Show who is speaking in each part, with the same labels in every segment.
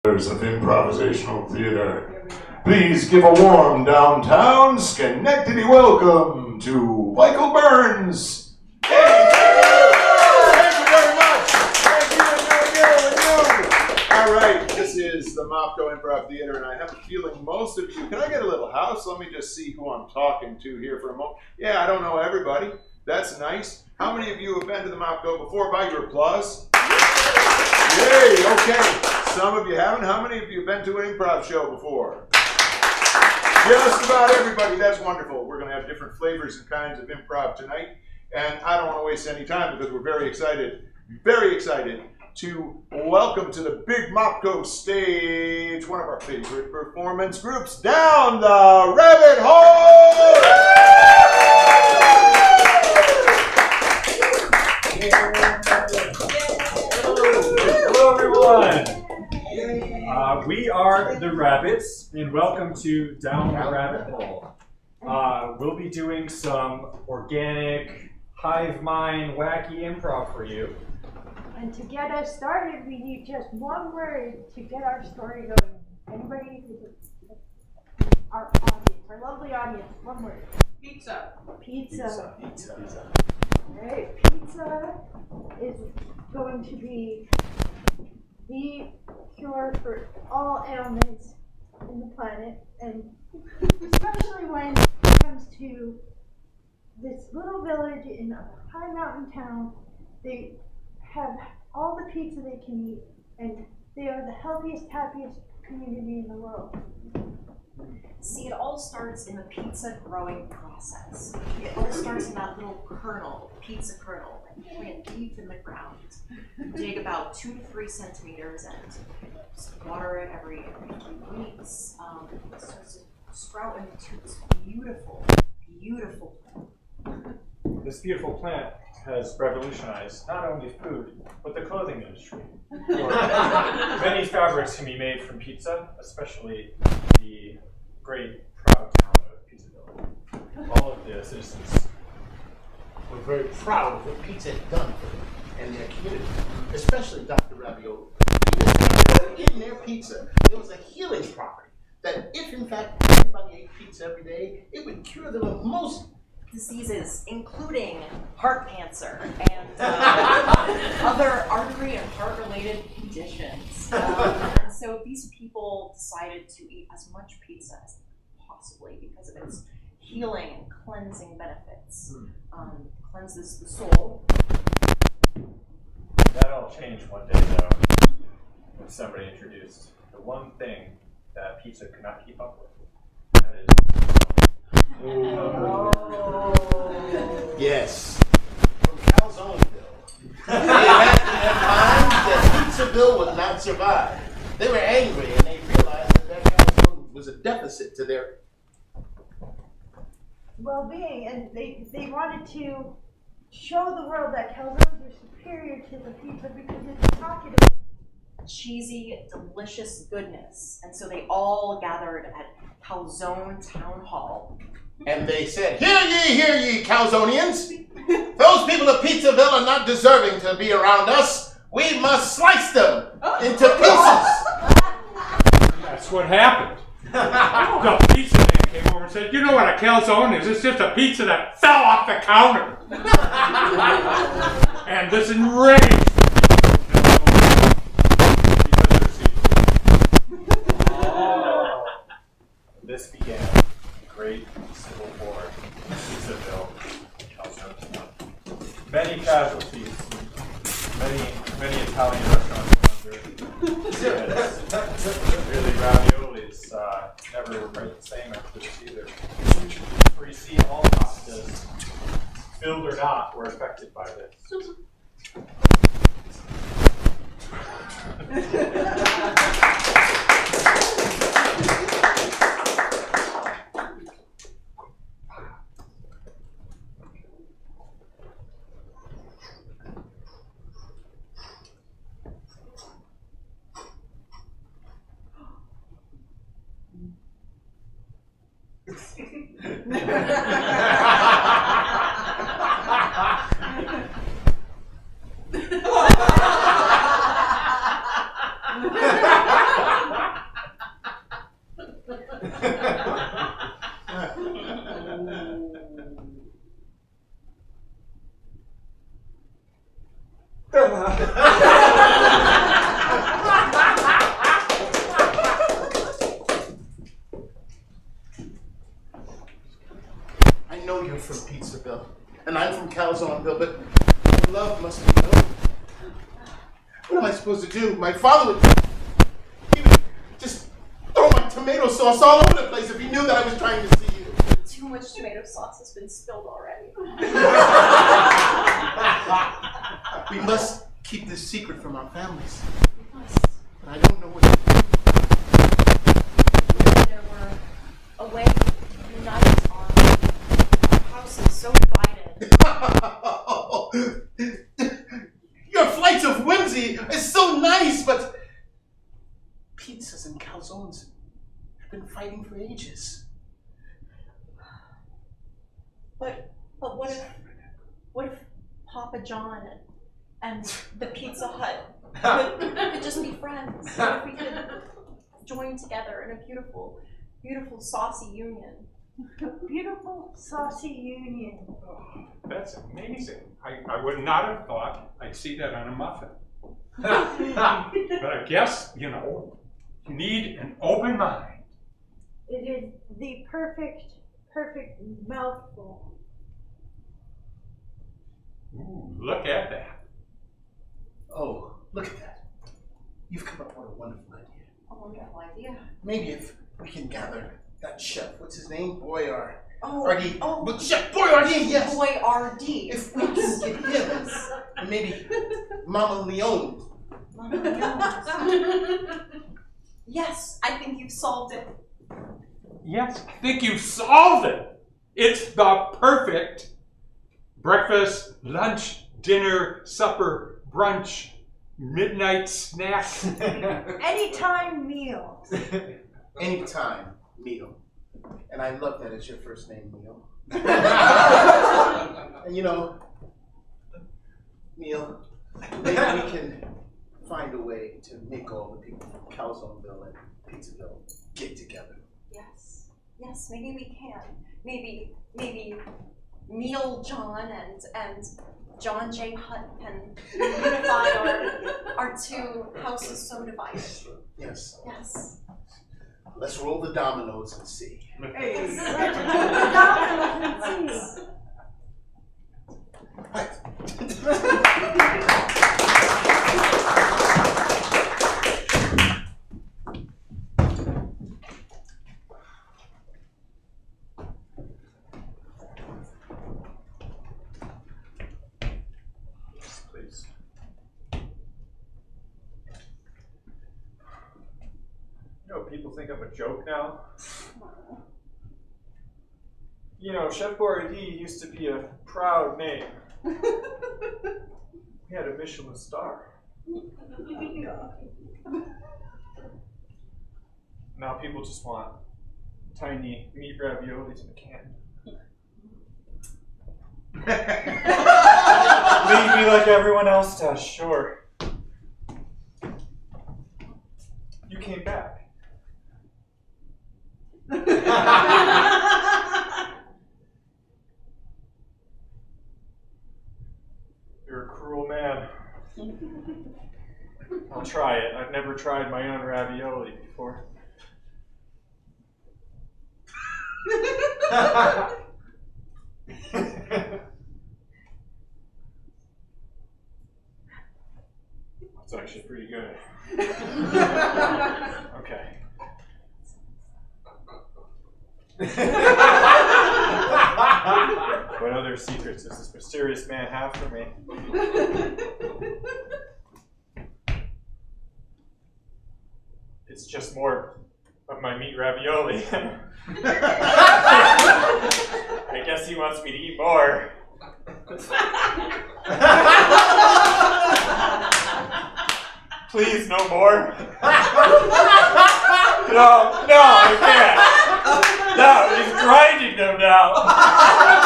Speaker 1: Of improvisational theater. Please give a warm downtown Schenectady welcome to Michael Burns. Hey, thank you very much. Thank you. All right, this is the Mopco Improv Theater, and I have a feeling most of you, can I get a little house? Let me just see who I'm talking to here for a moment. Yeah, I don't know everybody. That's nice. How many of you have been to the Mopco before? By your applause. Yay, okay. Some of you haven't. How many of you have been to an improv show before? Just about everybody. That's wonderful. We're going to have different flavors and kinds of improv tonight. And I don't want to waste any time because we're very excited to welcome to the big Mopco stage one of our favorite performance groups, Down the Rabbit Hole!
Speaker 2: Hello everyone! We are the Rabbits, and welcome to Down the Rabbit Hole. We'll be doing some organic, hive mind, wacky improv for you.
Speaker 3: And to get us started, we need just one word to get our story going. Anybody? Our audience, our lovely audience, one word.
Speaker 4: Pizza.
Speaker 3: Pizza.
Speaker 2: Pizza.
Speaker 3: All right, pizza is going to be the cure for all ailments in the planet, and especially when it comes to this little village in a high mountain town. They have all the pizza they can eat, and they are the healthiest, happiest community in the world.
Speaker 4: See, it all starts in the pizza growing process. It all starts in that little kernel, pizza kernel, that you plant deep in the ground. You dig about 2 to 3 centimeters and just water it every few weeks. It starts to sprout into this beautiful, beautiful plant.
Speaker 2: This beautiful plant has revolutionized not only food, but the clothing industry. Many fabrics can be made from pizza, especially the great, proud town of Pizzaville. All of the citizens.
Speaker 5: We're very proud of what pizza has done for them and their community, especially Dr. Ravioli. In their pizza, there was a healing property that if, in fact, everybody ate pizza every day, it would cure them of most
Speaker 4: diseases, including heart cancer and other artery and heart-related conditions. And so these people decided to eat as much pizza as possibly because of its healing and cleansing benefits. Cleanses the soul.
Speaker 2: That all changed one day, though, when somebody introduced the one thing that pizza could not keep up with. That is.
Speaker 5: Yes. From Calzoneville. They had in their mind that Pizzaville would not survive. They were angry and they realized that calzone was a deficit to their
Speaker 3: well-being, and they wanted to show the world that calzones are superior to the pizza because it's talkative.
Speaker 4: Cheesy, delicious goodness. And so they all gathered at Calzone Town Hall.
Speaker 5: And they said, hear ye, Calzonians! Those people of Pizzaville are not deserving to be around us. We must slice them into pieces.
Speaker 6: That's what happened. The pizza man came over and said, "You know what a calzone is? It's just a pizza that fell off the counter." And this enraged
Speaker 2: This began the Great Civil War in Pizzaville, California. Many casualties, many Italian restaurants were under. Really, raviolis never were quite the same after this either. For you see, all pastas, filled or not, were affected by this.
Speaker 5: I know you're from Pizzaville, and I'm from Calzoneville, but love must be known. What am I supposed to do? My father would just throw my tomato sauce all over the place if he knew that I was trying to see you.
Speaker 4: Too much tomato sauce has been spilled already.
Speaker 5: We must keep this secret from our families.
Speaker 4: We must.
Speaker 5: But I don't know what to do.
Speaker 4: If there were a way to unite our house is so divided.
Speaker 5: Your flights of whimsy is so nice, but pizzas and calzones have been fighting for ages.
Speaker 4: But what if Papa John and the Pizza Hut could just be friends? What if we could join together in a beautiful, beautiful saucy union?
Speaker 3: Beautiful saucy union.
Speaker 6: Oh, that's amazing. I would not have thought I'd see that on a muffin. But I guess, you need an open mind.
Speaker 3: It is the perfect mouthful.
Speaker 6: Ooh, look at that.
Speaker 5: Oh, look at that. You've come up with a wonderful idea.
Speaker 4: A wonderful idea.
Speaker 5: Maybe if we can gather that chef, what's his name? Boyardee.
Speaker 4: Oh,
Speaker 5: But Chef Boyardee, yes!
Speaker 4: Boy R.D.
Speaker 5: If we can get him, and maybe Mama Leone.
Speaker 4: Mama Leone. Yes, I think you've solved it.
Speaker 6: Yes, I think you've solved it. It's the perfect breakfast, lunch, dinner, supper, brunch, midnight snack.
Speaker 3: Anytime meal.
Speaker 5: Anytime meal. And I love that it's your first name, Neil. And Neil, maybe we can find a way to make all the people from Calzoneville and Pizzaville get together.
Speaker 4: Yes, maybe we can. Maybe Meal John and John J. Hutt can unify our two houses so divided.
Speaker 5: Yes.
Speaker 4: Yes.
Speaker 5: Let's roll the dominoes and see.
Speaker 3: Let's see.
Speaker 2: Please. People think I'm a joke now. Chef Boyardee used to be a proud name. He had a Michelin star. Now people just want tiny meat raviolis in a can. Leave me like everyone else does, sure. You came back. You're a cruel man. I'll try it. I've never tried my own ravioli before. That's actually pretty good. Okay. What other secrets does this mysterious man have for me? It's just more of my meat ravioli. I guess he wants me to eat more. Please, no more. No, I can't. No, he's grinding them now.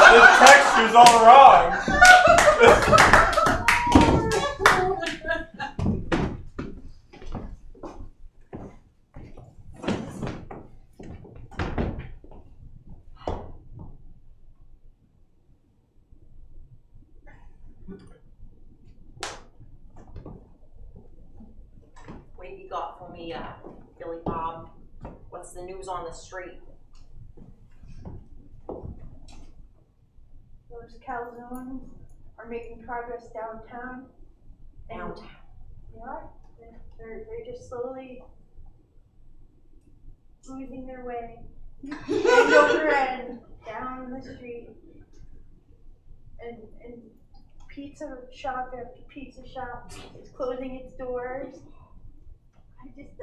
Speaker 2: The texture's all wrong.
Speaker 4: you got for me, Billy Bob? What's the news on the street?
Speaker 3: Those calzones are making progress downtown.
Speaker 4: Downtown.
Speaker 3: They are. They're just slowly losing their way end over end down the street. And pizza shop after pizza shop is closing its doors.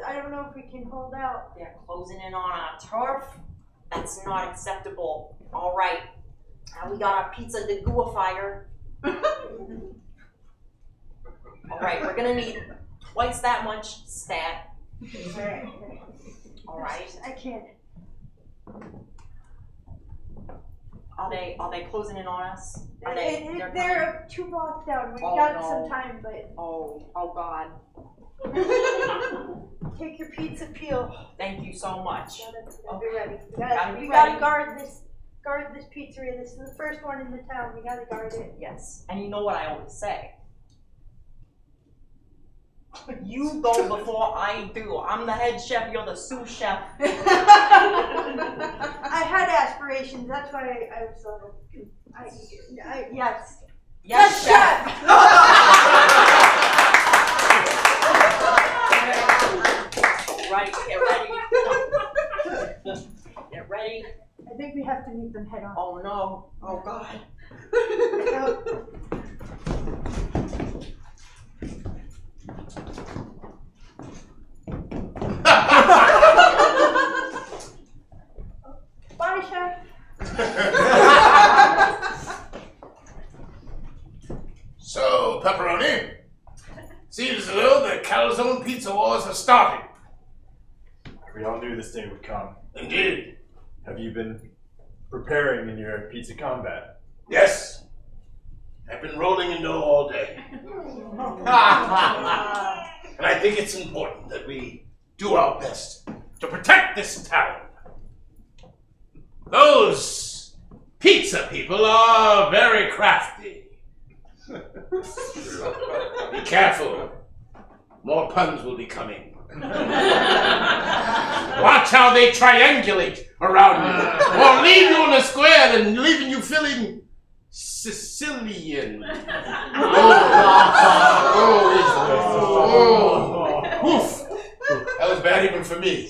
Speaker 3: I don't know if we can hold out.
Speaker 4: They're closing in on our turf. That's not acceptable. All right. Now we got our pizza deguifier. All right, we're gonna need twice that much stat. All right.
Speaker 3: I can't.
Speaker 4: Are they closing in on us? Are
Speaker 3: They're 2 blocks down. We
Speaker 4: Oh,
Speaker 3: got
Speaker 4: no.
Speaker 3: some time, but
Speaker 4: Oh God.
Speaker 3: take your pizza peel.
Speaker 4: Thank you so much.
Speaker 3: Gotta be ready.
Speaker 4: Gotta be
Speaker 3: We gotta
Speaker 4: ready.
Speaker 3: guard this pizzeria. This is the first one in the town. We gotta guard it.
Speaker 4: Yes. And you know what I always say. You go before I do. I'm the head chef, you're the sous chef.
Speaker 3: I had aspirations. That's why I was so. Yes.
Speaker 4: Yes, chef. Right, get ready. Get ready.
Speaker 3: I think we have to meet them head on.
Speaker 4: Oh no. Oh God.
Speaker 3: Bye, chef.
Speaker 5: So, Pepperoni, seems as though the calzone pizza wars have started.
Speaker 2: We all knew this day would come.
Speaker 5: Indeed.
Speaker 2: Have you been preparing in your pizza combat?
Speaker 5: Yes. I've been rolling in dough all day. And I think it's important that we do our best to protect this town. Those pizza people are very crafty. Be careful. More puns will be coming. Watch how they triangulate around you. Or leave you in a square and leaving you feeling Sicilian. Oof. That was bad even for me.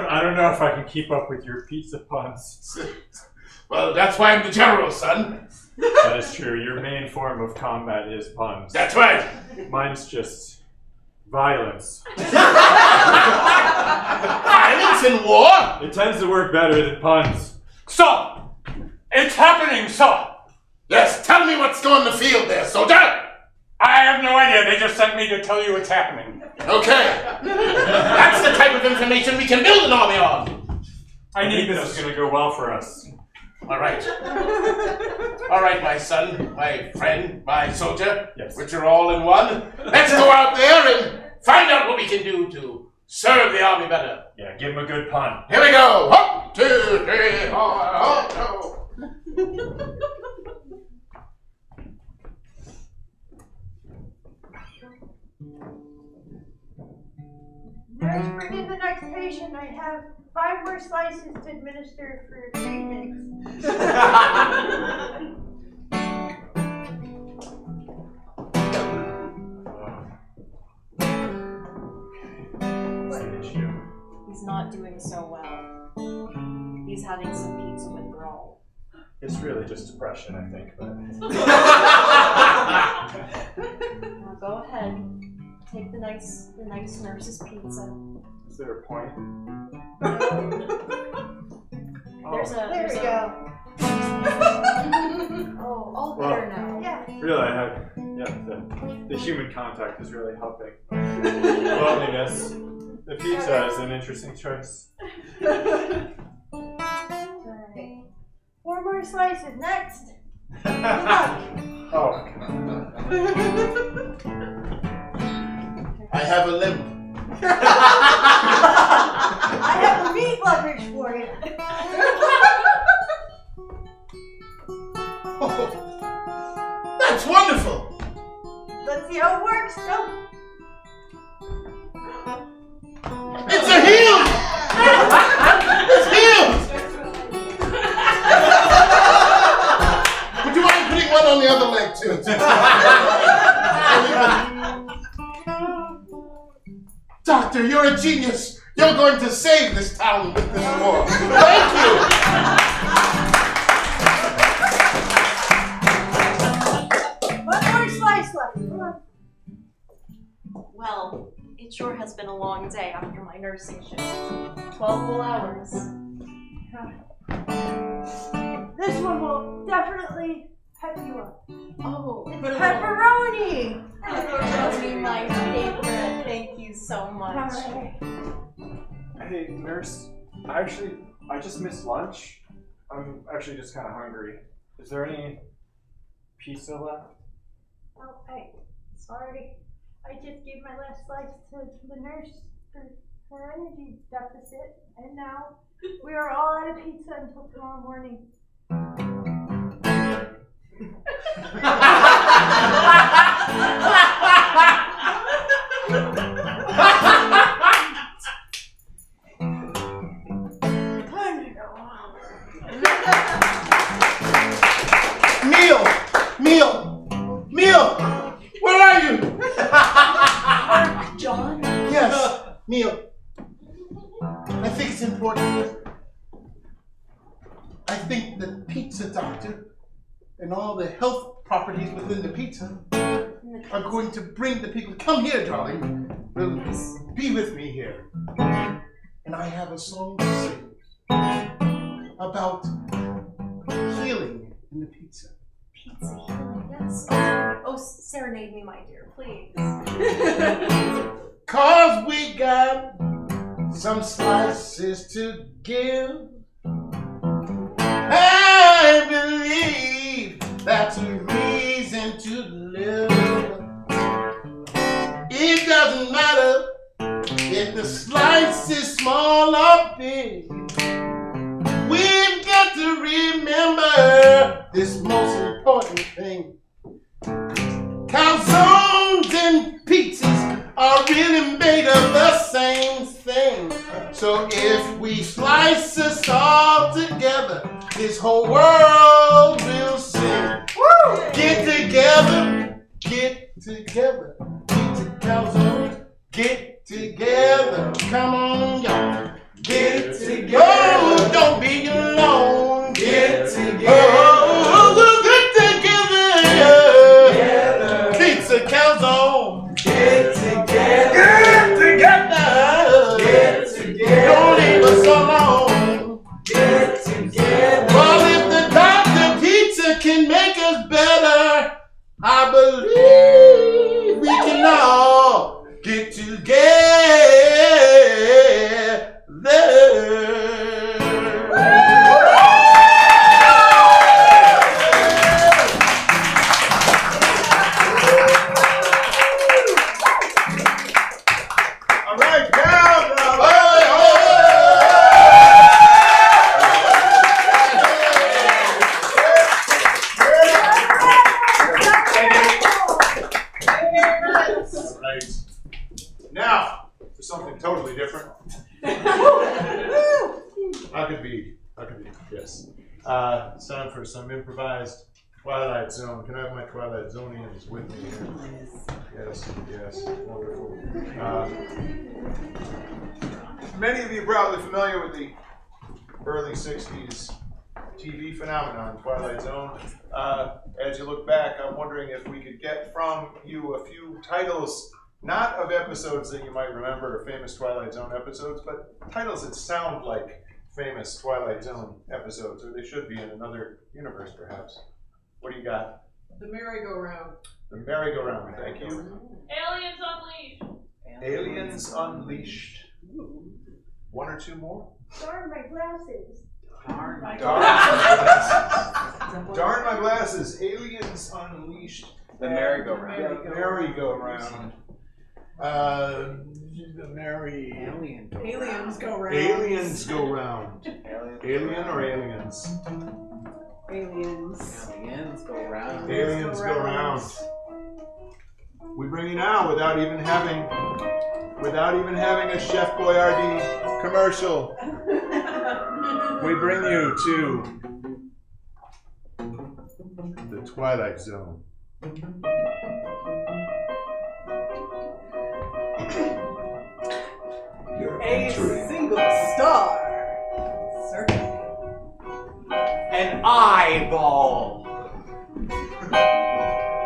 Speaker 2: I don't know if I can keep up with your pizza puns.
Speaker 5: Well, that's why I'm the general, son.
Speaker 2: That is true. Your main form of combat is puns.
Speaker 5: That's right.
Speaker 2: Mine's just violence.
Speaker 5: Violence in war?
Speaker 2: It tends to work better than puns.
Speaker 6: So, it's happening, so.
Speaker 5: Yes, tell me what's going on the field there, soldier.
Speaker 6: I have no idea. They just sent me to tell you it's happening.
Speaker 5: Okay. That's the type of information we can build an army on.
Speaker 6: I need
Speaker 2: this is
Speaker 6: this.
Speaker 2: going to go well for us.
Speaker 5: All right. All right, my son, my friend, my soldier,
Speaker 2: Yes.
Speaker 5: which are all in one. Let's go out there and find out what we can do to serve the army better.
Speaker 2: Yeah, give him a good pun.
Speaker 5: Here we go. Hop, 2, 3, hop, hop.
Speaker 3: Nurse, bring in the next patient. I have 5 more slices to administer for treatment.
Speaker 2: What's the issue?
Speaker 4: He's not doing so well. He's having some pizza withdrawal.
Speaker 2: It's really just depression, I think. But
Speaker 4: Now go ahead. Take the nice nurse's pizza.
Speaker 2: is there a point?
Speaker 4: There's a.
Speaker 3: There we go.
Speaker 4: Oh, all better now.
Speaker 3: Yeah.
Speaker 2: Really, the human contact is really helping. Loneliness. The pizza is an interesting choice.
Speaker 3: Alright. 4 more slices. Next.
Speaker 2: Oh.
Speaker 5: I have a limp.
Speaker 3: I have a meat lovers for you.
Speaker 5: Oh, that's wonderful.
Speaker 3: Let's see how it works. Go.
Speaker 5: It's a heel! It's healed! Would you mind putting one on the other leg too? Doctor, you're a genius. You're going to save this town with this war. Thank you.
Speaker 3: One more slice left. Come on.
Speaker 4: Well, it sure has been a long day after my nursing shift. 12 whole hours.
Speaker 3: This one will definitely pep you up.
Speaker 4: Oh,
Speaker 3: It's pepperoni.
Speaker 4: pepperoni, my favorite. Thank you so much.
Speaker 3: Alright.
Speaker 2: Hey, nurse. I just missed lunch. I'm actually just kind of hungry. Is there any pizza left?
Speaker 3: Oh, hey, sorry. I just gave my last slice to the nurse for her energy deficit, and now we are all out of pizza until tomorrow morning.
Speaker 5: Meal! Where are you?
Speaker 4: John?
Speaker 5: Yes, Meal. I think it's important. I think the pizza doctor and all the health properties within the pizza are going to bring the people. Come here, darling. Be with me here. And I have a song to sing about healing in the pizza.
Speaker 4: Pizza healing, yes. Oh, serenade me, my dear, please.
Speaker 5: 'Cause we got some slices to give. I believe that's a reason to live. It doesn't matter if the slice is small or big. We've got to remember this most important thing. Calzones and pizzas are really made of the same thing. So if we slice us all together, this whole world will sing. Woo! Get together, get together. Pizza calzones, get together. Come on, y'all. Get together. Oh, don't be alone. Get together. Oh, we'll get together. Pizza calzone. Get together. Get together. Get together. Don't leave us alone. Get together. Well, if the Dr. Pizza can make us better, I believe we can all get together.
Speaker 1: All right, down. All right. Now, for something totally different. I could be, yes. It's time for some improvised Twilight Zone. Can I have my Twilight Zonians with me here? Yes, wonderful. Many of you are probably familiar with the early 60s TV phenomenon, Twilight Zone. As you look back, I'm wondering if we could get from you a few titles, not of episodes that you might remember, famous Twilight Zone episodes, but titles that sound like famous Twilight Zone episodes, or they should be in another universe, perhaps. What do you got?
Speaker 7: The merry-go-round.
Speaker 1: The merry-go-round, thank you.
Speaker 7: Aliens Unleashed.
Speaker 1: Aliens Unleashed. One or two more?
Speaker 3: Darn my glasses.
Speaker 7: Darn my
Speaker 1: Darn my glasses. Aliens Unleashed.
Speaker 2: The merry-go-round.
Speaker 1: The merry-go-round. The merry...
Speaker 7: Aliens go round.
Speaker 1: Aliens go round. Alien or aliens?
Speaker 7: Aliens.
Speaker 8: Aliens go round.
Speaker 1: Aliens go round. We bring you now without even having without even having a Chef Boyardee commercial, we bring you to the Twilight Zone. You're
Speaker 7: A
Speaker 1: entering.
Speaker 7: single star. Certainly.
Speaker 8: An eyeball.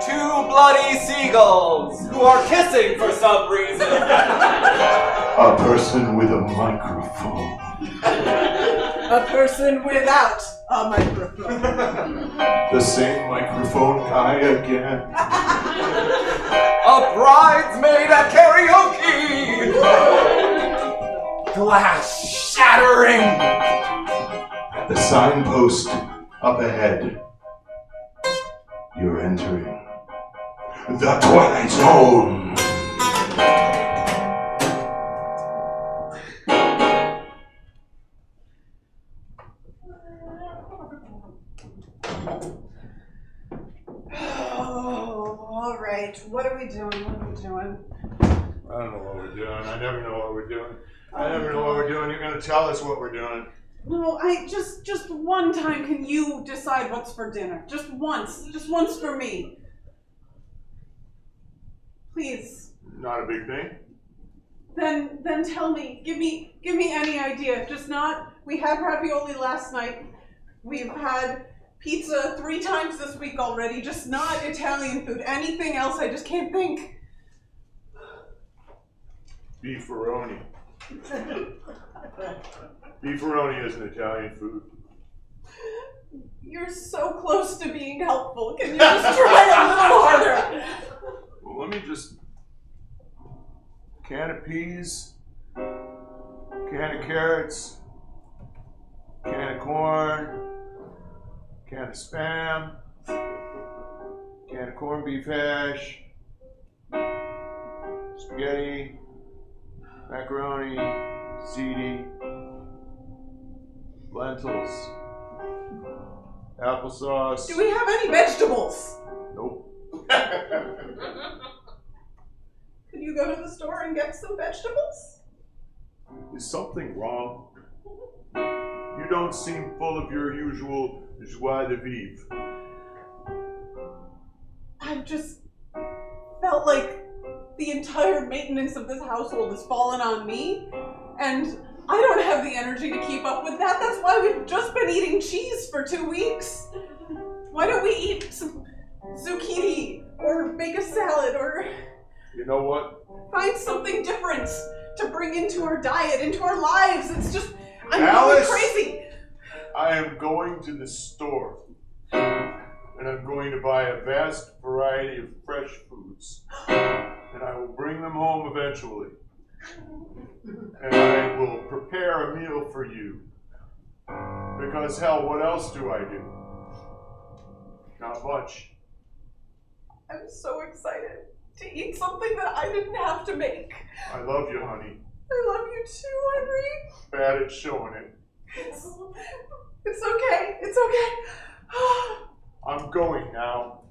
Speaker 8: Two bloody seagulls who are kissing for some reason.
Speaker 1: A person with a microphone.
Speaker 7: A person without a microphone.
Speaker 1: The same microphone guy again.
Speaker 8: A bridesmaid at karaoke. Glass shattering.
Speaker 1: The signpost up ahead. You're entering the Twilight Zone.
Speaker 7: Oh, all right. What are we doing?
Speaker 1: I don't know what we're doing. I never know what we're doing. You're gonna tell us what we're doing.
Speaker 7: No, just one time can you decide what's for dinner? Just once for me. Please.
Speaker 1: Not a big thing.
Speaker 7: Then tell me. Give me any idea. Just not. We had ravioli last night. We've had pizza 3 times this week already. Just not Italian food. Anything else? I just can't think.
Speaker 1: Beefaroni. Beefaroni is an Italian food.
Speaker 7: You're so close to being helpful. Can you just try a little harder?
Speaker 1: Well, let me just. Can of peas, can of carrots, can of corn, can of Spam, can of corned beef hash, spaghetti, macaroni, ziti, lentils, applesauce.
Speaker 7: Do we have any vegetables?
Speaker 1: Nope.
Speaker 7: Could you go to the store and get some vegetables?
Speaker 1: Is something wrong? You don't seem full of your usual joie de vivre.
Speaker 7: I've just felt like the entire maintenance of this household has fallen on me, and I don't have the energy to keep up with that. That's why we've just been eating cheese for 2 weeks. Why don't we eat some zucchini, or make a salad, or
Speaker 1: You know what?
Speaker 7: find something different to bring into our diet, into our lives? It's just, I'm
Speaker 1: Alice!
Speaker 7: going crazy.
Speaker 1: I am going to the store, and I'm going to buy a vast variety of fresh foods, and I will bring them home eventually. And I will prepare a meal for you. Because hell, what else do I do? Not much.
Speaker 7: I'm so excited to eat something that I didn't have to make.
Speaker 1: I love you, honey.
Speaker 7: I love you too, Henry.
Speaker 1: Bad at showing it.
Speaker 7: It's okay. It's okay.
Speaker 1: I'm going now.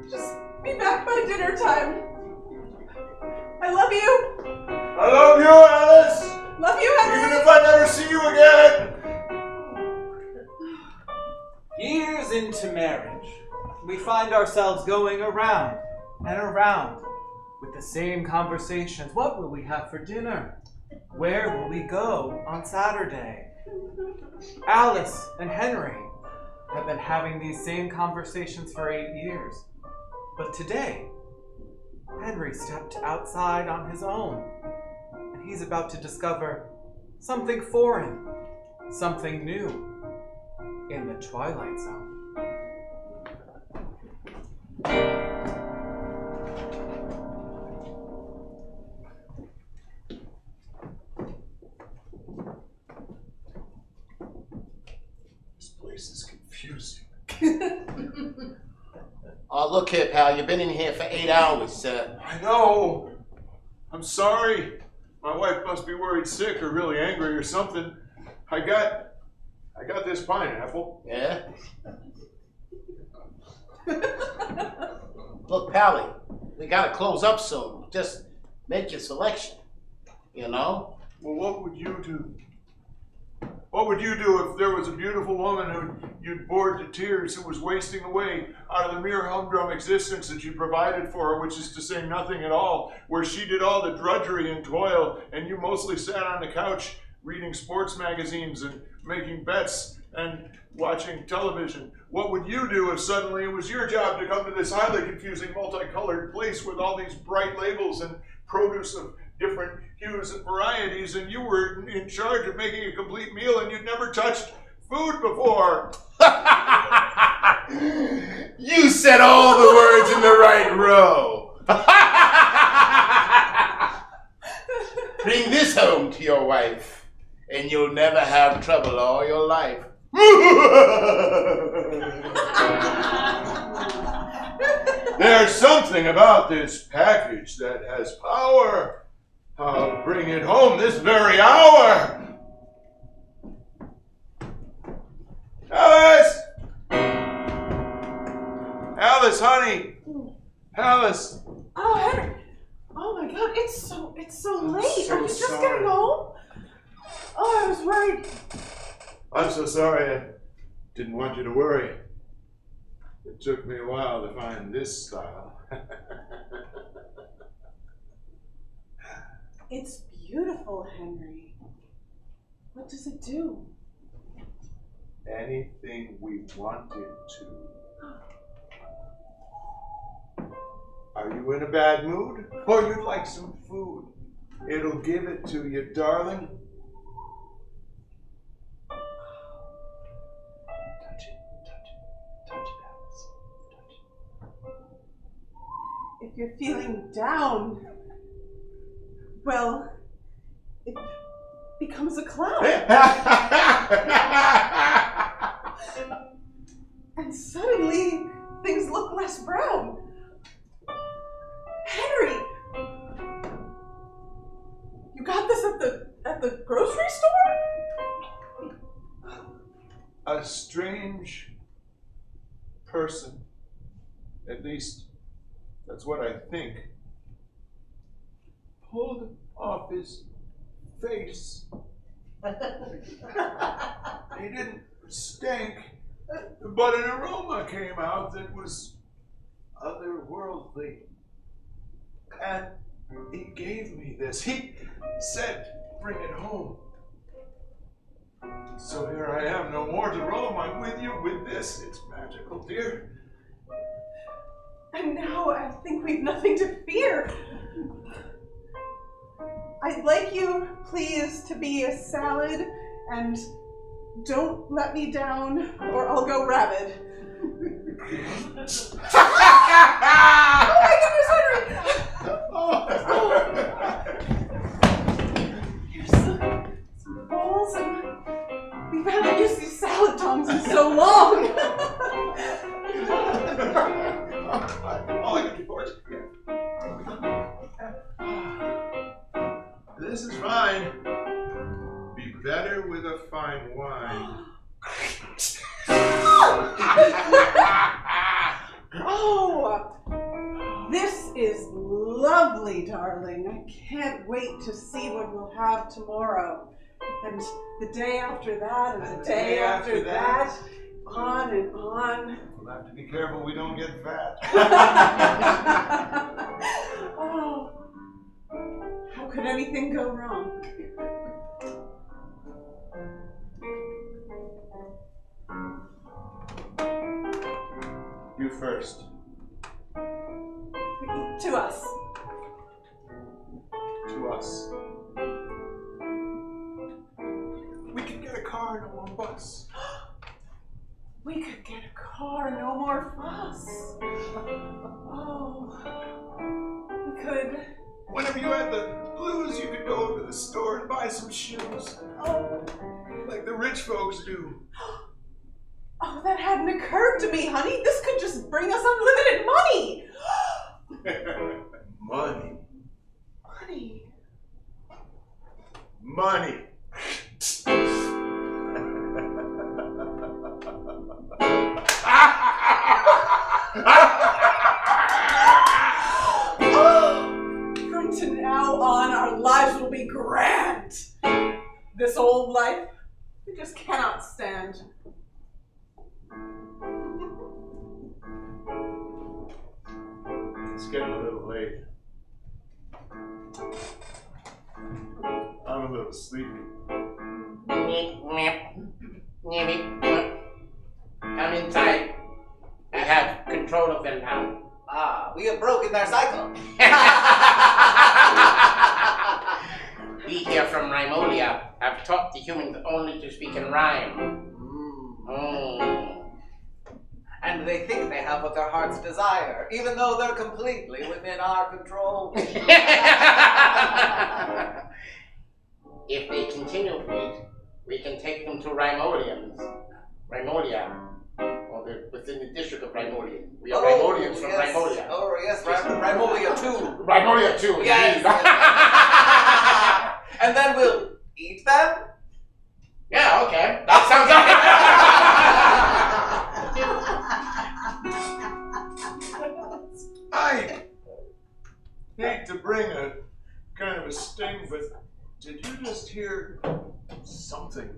Speaker 7: Just be back by dinner time. I love you.
Speaker 1: I love you, Alice!
Speaker 7: Love you, Henry.
Speaker 1: Even if I never see you again!
Speaker 8: Years into marriage, we find ourselves going around and around with the same conversations. What will we have for dinner? Where will we go on Saturday? Alice and Henry have been having these same conversations for 8 years. But today, Henry stepped outside on his own, and he's about to discover something foreign, something new in the Twilight Zone.
Speaker 1: This place is confusing.
Speaker 5: Oh, look here, pal. You've been in here for 8 hours.
Speaker 1: I know. I'm sorry. My wife must be worried sick or really angry or something. I got this pineapple.
Speaker 5: Yeah? Look, Pally, we gotta close up soon. Just make your selection. you know?
Speaker 1: Well, what would you do? What would you do if there was a beautiful woman who you'd bored to tears, who was wasting away out of the mere humdrum existence that you provided for her, which is to say nothing at all, where she did all the drudgery and toil, and you mostly sat on the couch reading sports magazines and making bets and watching television? What would you do if suddenly it was your job to come to this highly confusing, multicolored place with all these bright labels and produce of different hues and varieties, and you were in charge of making a complete meal and you'd never touched food before?
Speaker 5: You said all the words in the right row. Bring this home to your wife, and you'll never have trouble all your life.
Speaker 1: There's something about this package that has power. I'll bring it home this very hour. Alice! Alice, honey! Alice!
Speaker 7: Oh, Henry! Oh my God, it's so late.
Speaker 1: so
Speaker 7: Are you just
Speaker 1: sorry.
Speaker 7: getting home? Oh, I was worried.
Speaker 1: I'm so sorry. I didn't want you to worry. It took me a while to find this style.
Speaker 7: It's beautiful, Henry. What does it do?
Speaker 1: Anything we wanted to. Are you in a bad mood? Or you'd like some food? It'll give it to you, darling. Touch it, Alice. Touch it.
Speaker 7: If you're feeling down, well, it becomes a cloud. And suddenly, things look less brown. Henry! You got this at the grocery store?
Speaker 1: A strange person, at least that's what I think, pulled off his face. He didn't stink, but an aroma came out that was otherworldly. And he gave me this. He said, bring it home. So here I am, no more to roam. I'm with you with this. It's magical, dear.
Speaker 7: And now I think we've nothing to fear. I'd like you, please, to be a salad, and don't let me down, or I'll go rabid. Oh my goodness, Henry! Here's some bowls, and we've had used these salad tongs in so long.
Speaker 1: All I can afford. This is fine. Be better with a fine wine.
Speaker 7: Oh, this is lovely, darling. I can't wait to see what we'll have tomorrow. And the day after that, and the day after that, on and on.
Speaker 1: We'll have to be careful we don't get fat.
Speaker 7: Oh, how could anything go wrong?
Speaker 1: You first.
Speaker 7: To us.
Speaker 1: To us. We could get a car, no more bus.
Speaker 7: We could get a car, no more fuss. Oh, we could.
Speaker 1: Whenever you had the blues, you could go to the store and buy some shoes.
Speaker 7: Oh,
Speaker 1: Like the rich folks do.
Speaker 7: oh, that hadn't occurred to me, honey. This could just bring us unlimited money.
Speaker 1: Money.
Speaker 7: Money.
Speaker 1: Money.
Speaker 7: From now on, our lives will be be grand. This old life, I just cannot stand.
Speaker 1: It's getting a little late. I'm a little sleepy.
Speaker 5: Come inside. I have control of them now.
Speaker 8: Ah, we have broken their cycle.
Speaker 5: We here from Rhymolia have taught the humans only to speak in rhyme.
Speaker 8: And they think they have what their hearts desire, even though they're completely within our control.
Speaker 5: If they continue to eat, we can take them to Rymolians. Rymolia. Or they're within the district of Rymolia. We are Rymolians from
Speaker 8: yes.
Speaker 5: Rymolia.
Speaker 8: Oh, yes, Rymolia 2.
Speaker 5: Rymolia too,
Speaker 8: Yes.
Speaker 5: indeed.
Speaker 8: And then we'll eat them?
Speaker 5: Yeah, okay. That sounds
Speaker 1: I hate to bring a kind of a sting, but did you just hear something?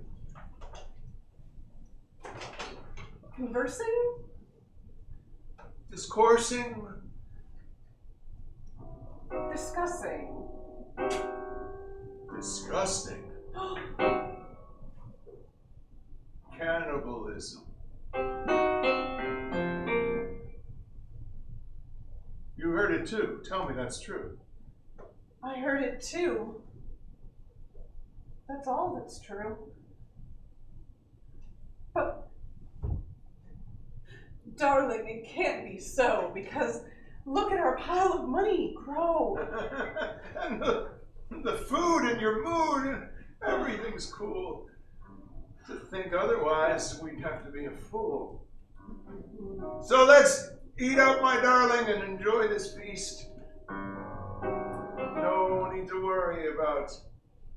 Speaker 7: Conversing?
Speaker 1: Discoursing?
Speaker 7: Discussing.
Speaker 1: Disgusting. Cannibalism. You heard it too. Tell me that's true.
Speaker 7: I heard it too. That's all that's true. But, darling, it can't be so, because look at our pile of money grow.
Speaker 1: And the food and your mood, everything's cool. To think otherwise, we'd have to be a fool. So let's eat up, my darling, and enjoy this feast. No need to worry about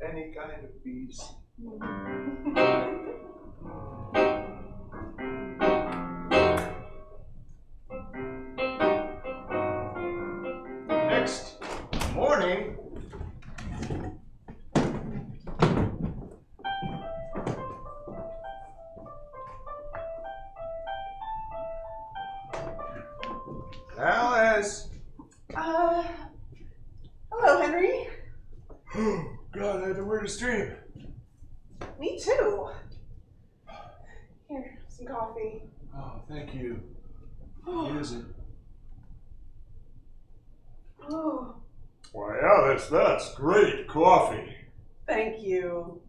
Speaker 1: any kind of beast. Next morning, Alice.
Speaker 7: Hello, Henry.
Speaker 1: God, I had to wear the stream.
Speaker 7: Me too. Here, some coffee.
Speaker 1: Oh, thank you. Use it.
Speaker 7: Oh,
Speaker 1: Why, Alice, that's great coffee.
Speaker 7: thank you.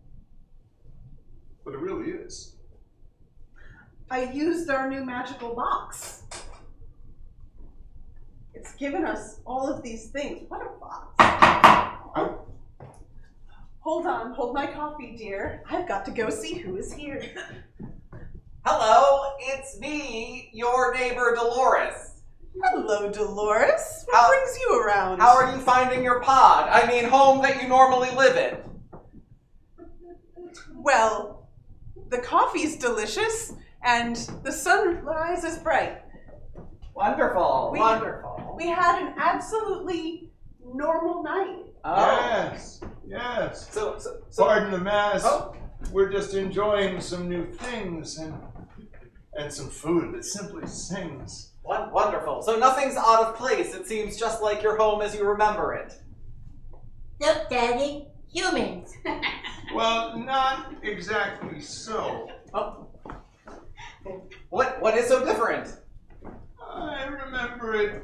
Speaker 1: But it really is.
Speaker 7: I used our new magical box. It's given us all of these things. What a box. Hold on, hold my coffee, dear. I've got to go see who is here.
Speaker 8: Hello, it's me, your neighbor Dolores.
Speaker 7: Hello, Dolores. What
Speaker 8: How-
Speaker 7: brings you around?
Speaker 8: How are you finding your pod? I mean, home that you normally live in.
Speaker 7: Well, the coffee's delicious, and the sunrise is bright.
Speaker 8: Wonderful,
Speaker 7: We-
Speaker 8: wonderful.
Speaker 7: We had an absolutely normal night.
Speaker 8: Oh.
Speaker 1: Yes.
Speaker 8: So,
Speaker 1: Pardon the mess.
Speaker 8: Oh.
Speaker 1: We're just enjoying some new things and some food that simply sings.
Speaker 8: Wonderful. So nothing's out of place. It seems just like your home as you remember it.
Speaker 9: Look, Daddy, humans.
Speaker 1: Well, not exactly so.
Speaker 8: Oh. What is so different?
Speaker 1: I remember it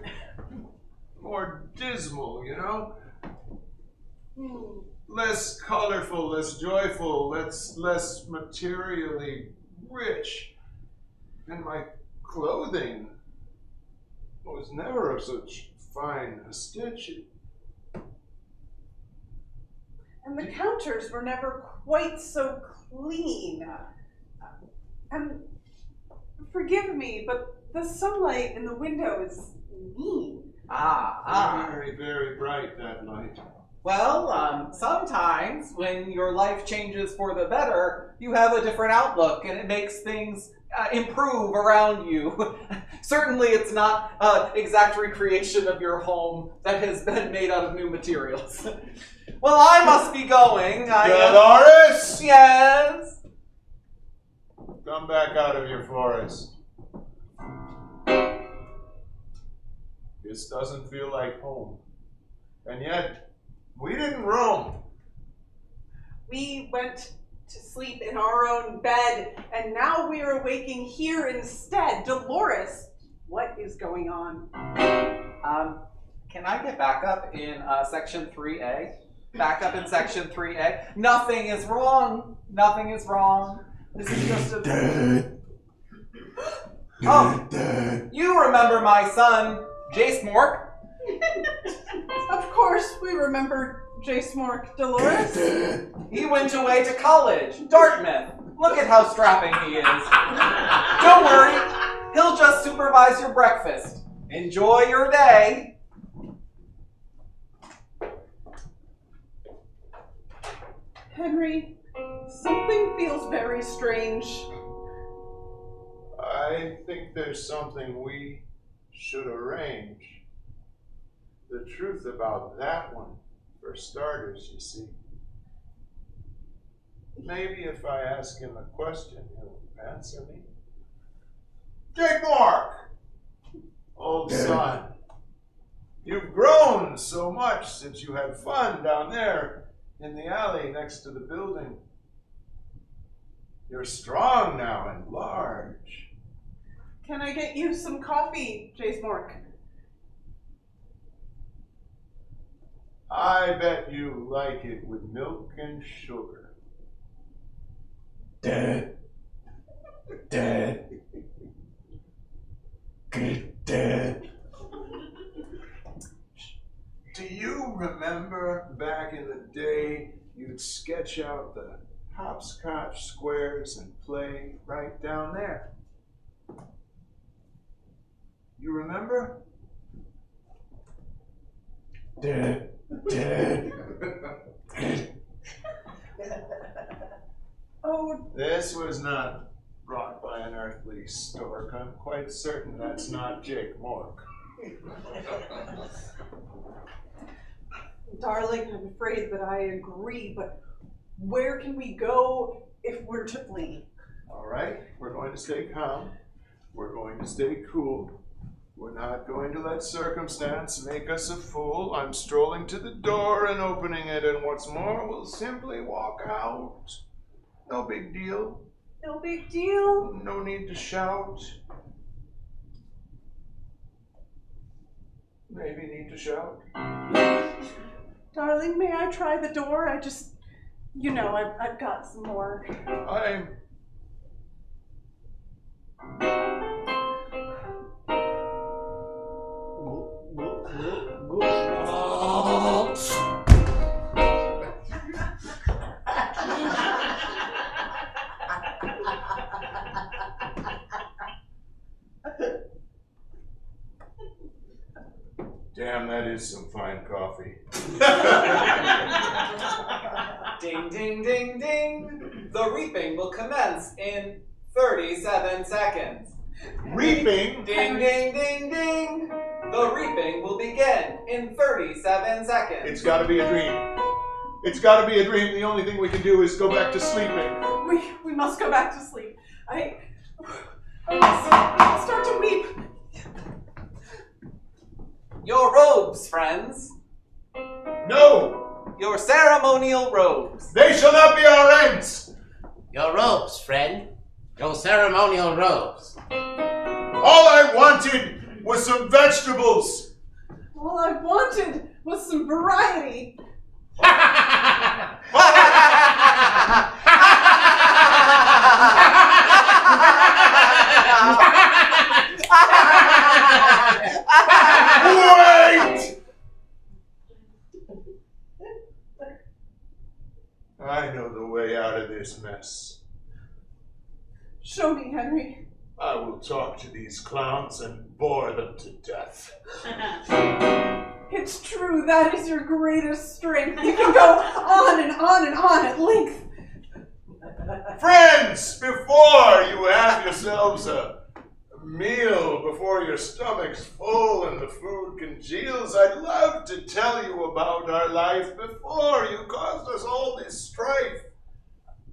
Speaker 1: more dismal, you know? Less colorful, less joyful, less materially rich. And my clothing was never of such fine a stitch.
Speaker 7: And the counters were never quite so clean. And forgive me, but the sunlight in the window is mean.
Speaker 1: Very, very bright, that light.
Speaker 8: Well, sometimes when your life changes for the better, you have a different outlook and it makes things improve around you. Certainly it's not an exact recreation of your home that has been made out of new materials. Well, I must be going.
Speaker 1: Dolores!
Speaker 8: Yes?
Speaker 1: Come back out of your forest. This doesn't feel like home. And yet, we didn't roam.
Speaker 7: We went to sleep in our own bed, and now we're awaking here instead. Dolores, what is going on?
Speaker 8: Can I get back up in section 3A? Back up in section 3A. Nothing is wrong. Nothing is wrong. This is just a... Oh, you remember my son, Jace Mork?
Speaker 7: Of course, we remember Jace Mork, Dolores.
Speaker 8: He went away to college, Dartmouth. Look at how strapping he is. Don't worry, he'll just supervise your breakfast. Enjoy your day.
Speaker 7: Henry, something feels very strange.
Speaker 1: I think there's something we should arrange. The truth about that one, for starters, you see. Maybe if I ask him a question, he'll answer me. Jake Mark! Old son, you've grown so much since you had fun down there in the alley next to the building. You're strong now and large.
Speaker 7: Can I get you some coffee, Jace Mork?
Speaker 1: I bet you like it with milk and sugar.
Speaker 10: Dad. Good Dad.
Speaker 1: Do you remember back in the day you'd sketch out the hopscotch squares and play right down there? You remember?
Speaker 10: Dad.
Speaker 7: Oh,
Speaker 1: This was not brought by an earthly stork. I'm quite certain that's not Jake Mork.
Speaker 7: darling, I'm afraid that I agree, but where can we go if we're to flee?
Speaker 1: All right, we're going to stay calm. We're going to stay cool. We're not going to let circumstance make us a fool. I'm strolling to the door and opening it, and what's more, we'll simply walk out. No big deal.
Speaker 7: No big deal.
Speaker 1: No need to shout. Maybe need to shout.
Speaker 7: Darling, may I try the door? I've got some more.
Speaker 1: Damn, that is some fine coffee.
Speaker 8: Ding, ding, ding, ding. The reaping will commence in 37 seconds.
Speaker 1: Reaping?
Speaker 8: Ding, ding, ding, ding. The reaping will begin in 37 seconds.
Speaker 1: It's gotta be a dream. It's gotta be a dream. The only thing we can do is go back to sleeping.
Speaker 7: We must go back to sleep. I'll start to weep.
Speaker 8: Your robes, friends.
Speaker 1: No!
Speaker 8: Your ceremonial robes.
Speaker 1: They shall not be our ends!
Speaker 5: Your robes, friend. Your ceremonial robes.
Speaker 1: All I wanted was some vegetables!
Speaker 7: All I wanted was some variety.
Speaker 1: Wait! I know the way out of this mess.
Speaker 7: Show me, Henry.
Speaker 1: I will talk to these clowns and bore them to death.
Speaker 7: It's true, that is your greatest strength. You can go on and on and on at length.
Speaker 1: Friends, before you have yourselves a meal before your stomach's full and the food congeals, I'd love to tell you about our life before you caused us all this strife.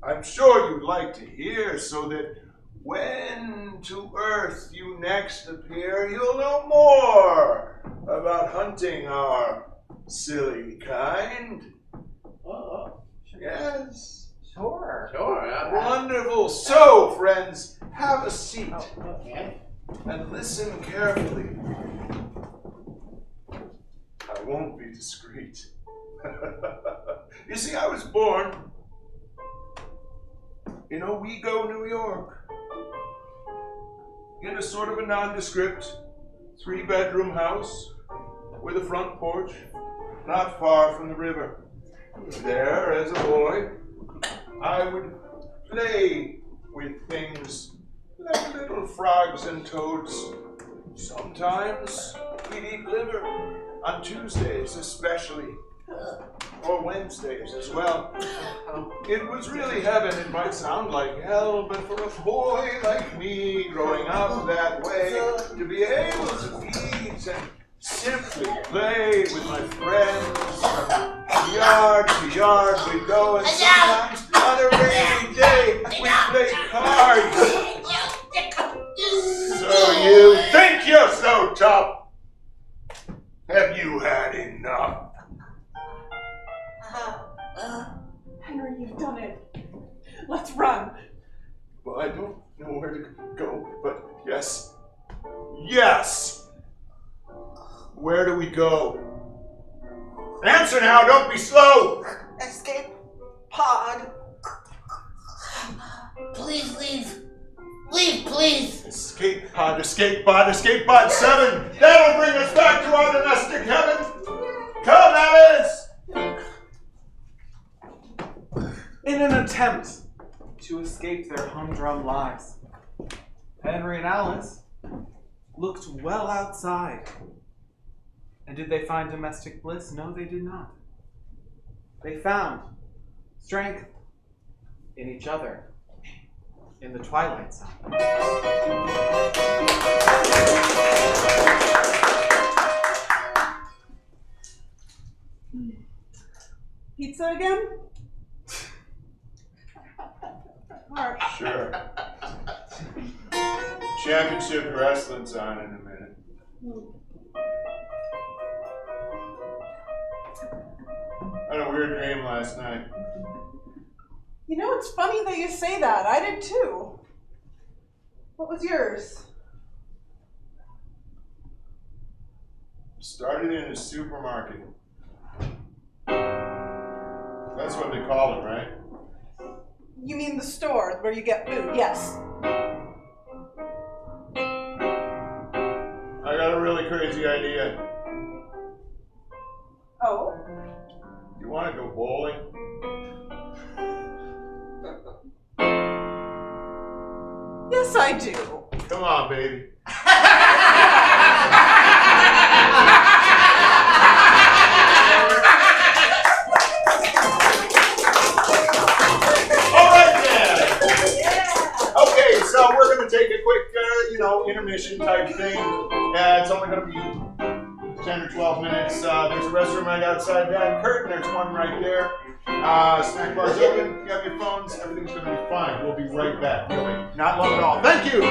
Speaker 1: I'm sure you'd like to hear, so that when to earth you next appear, you'll know more about hunting our silly kind. Yes.
Speaker 8: Sure.
Speaker 1: Wonderful. So, friends, have a seat
Speaker 5: Okay.
Speaker 1: and listen carefully. I won't be discreet. You see, I was born in Owego, New York, in a sort of a nondescript 3-bedroom house with a front porch not far from the river. There, as a boy, I would play with things like little frogs and toads. Sometimes we'd eat liver, on Tuesdays especially, or Wednesdays as well. It was really heaven. It might sound like hell, but for a boy like me growing up that way, to be able to eat and simply play with my friends from yard to yard we'd go, and sometimes on a rainy day we'd play cards. So you think you're so tough? Have you had enough?
Speaker 7: Henry, you've done it. Let's run.
Speaker 1: Well, I don't know where to go, but yes. Yes! Where do we go? Answer now, don't be slow!
Speaker 9: Escape pod. Please leave. Leave, please.
Speaker 1: Escape pod, escape pod, escape pod 7! That'll bring us back to our domestic heaven! Come, Alice!
Speaker 8: In an attempt to escape their humdrum lives, Henry and Alice looked well outside. And did they find domestic bliss? No, they did not. They found strength in each other in the Twilight Zone.
Speaker 7: Pizza again? Alright.
Speaker 1: Sure. Championship wrestling's on in a minute. I had a weird dream last night.
Speaker 7: You know, it's funny that you say that. I did too. What was yours?
Speaker 1: Started in a supermarket. That's what they call it, right?
Speaker 7: You mean the store where you get food? Yes.
Speaker 1: I got a really crazy idea.
Speaker 7: Oh?
Speaker 1: You want to go bowling?
Speaker 7: Yes, I do.
Speaker 1: Come on, baby. All right, then. Okay, so we're going to take a quick, intermission type thing. It's only going to be 10 or 12 minutes. There's a restroom right outside that curtain. There's one right there. Snack bar's open. You have your phones. Everything's going to be fine. We'll be right back. Really, not long at all. Thank you.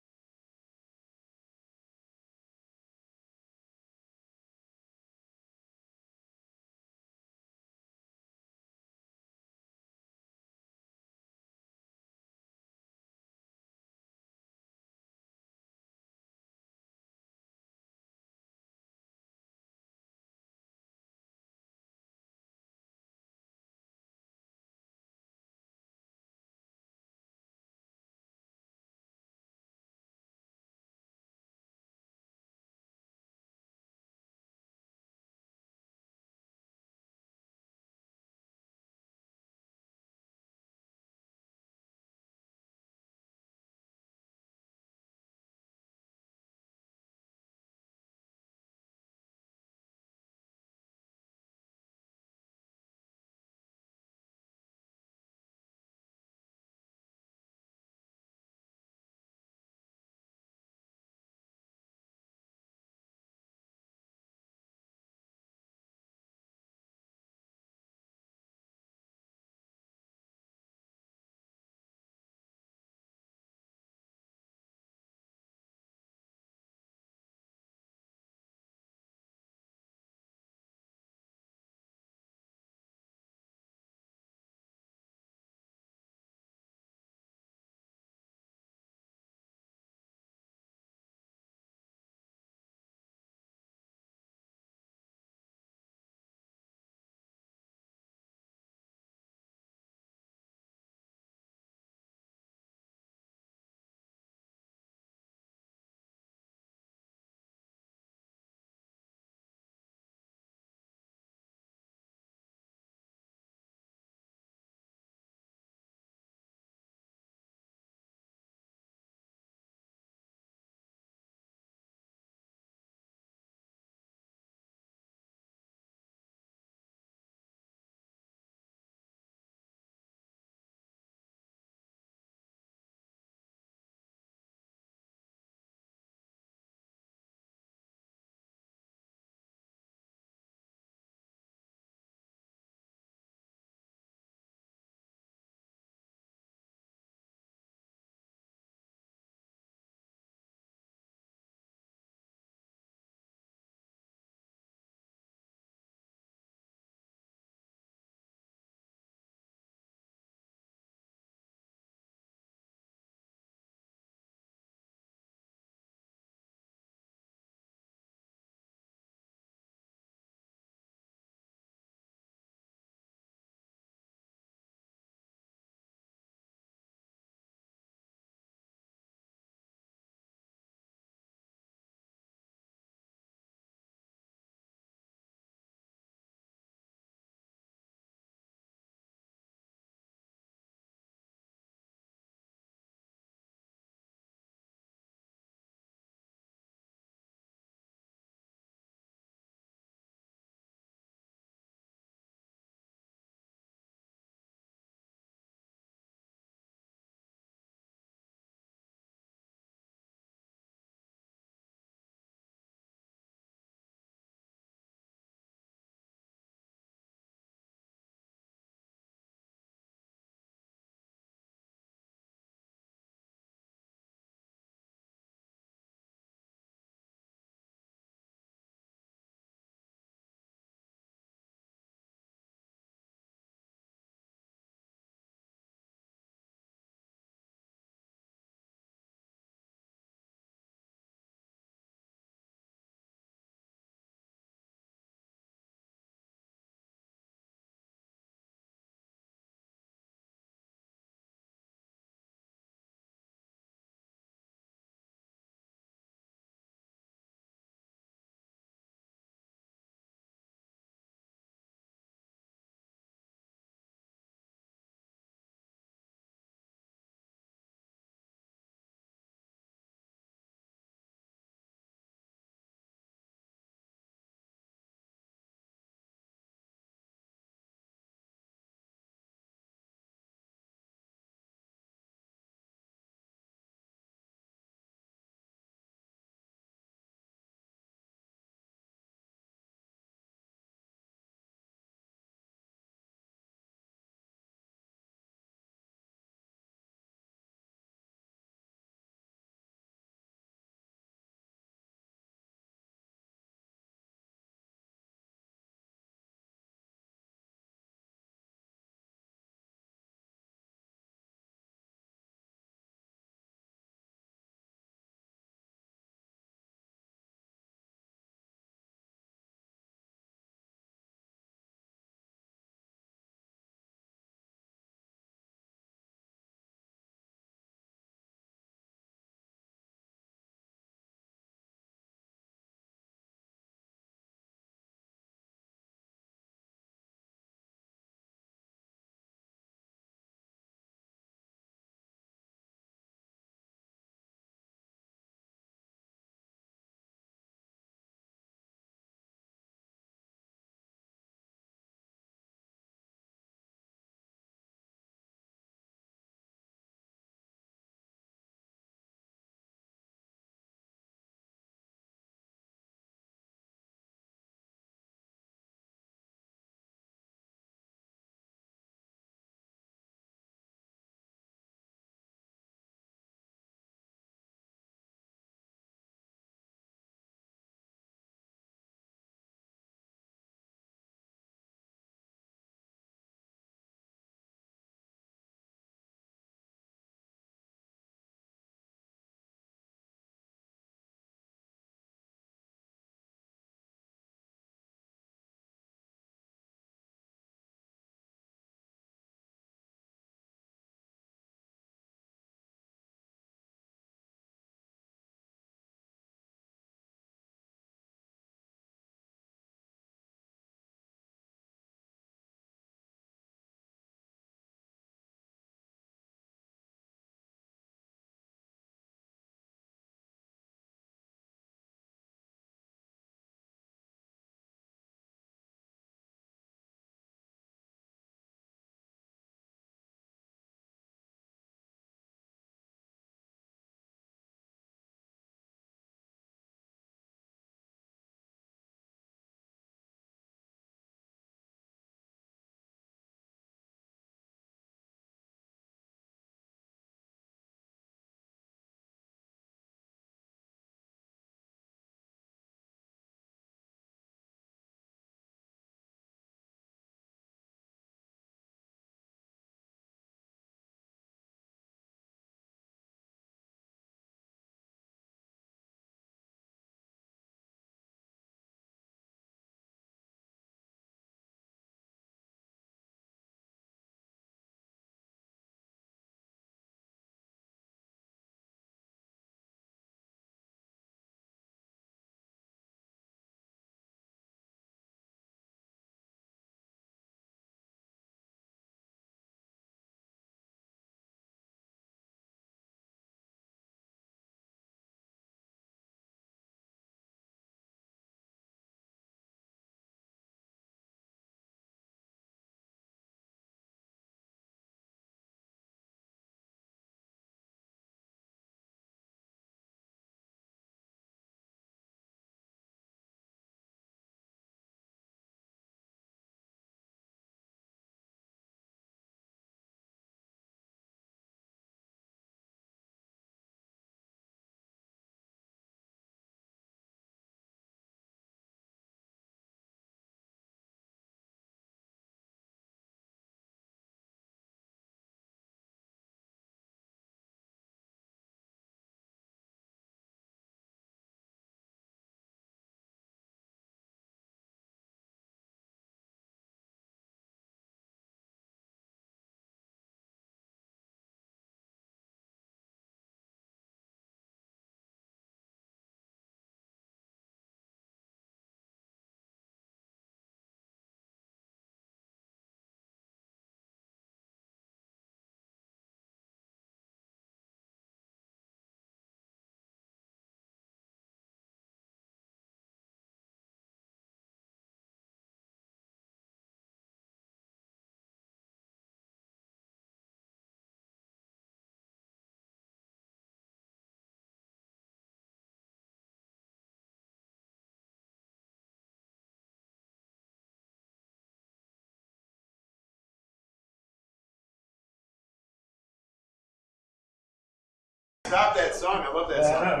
Speaker 1: stop that song. I love that song.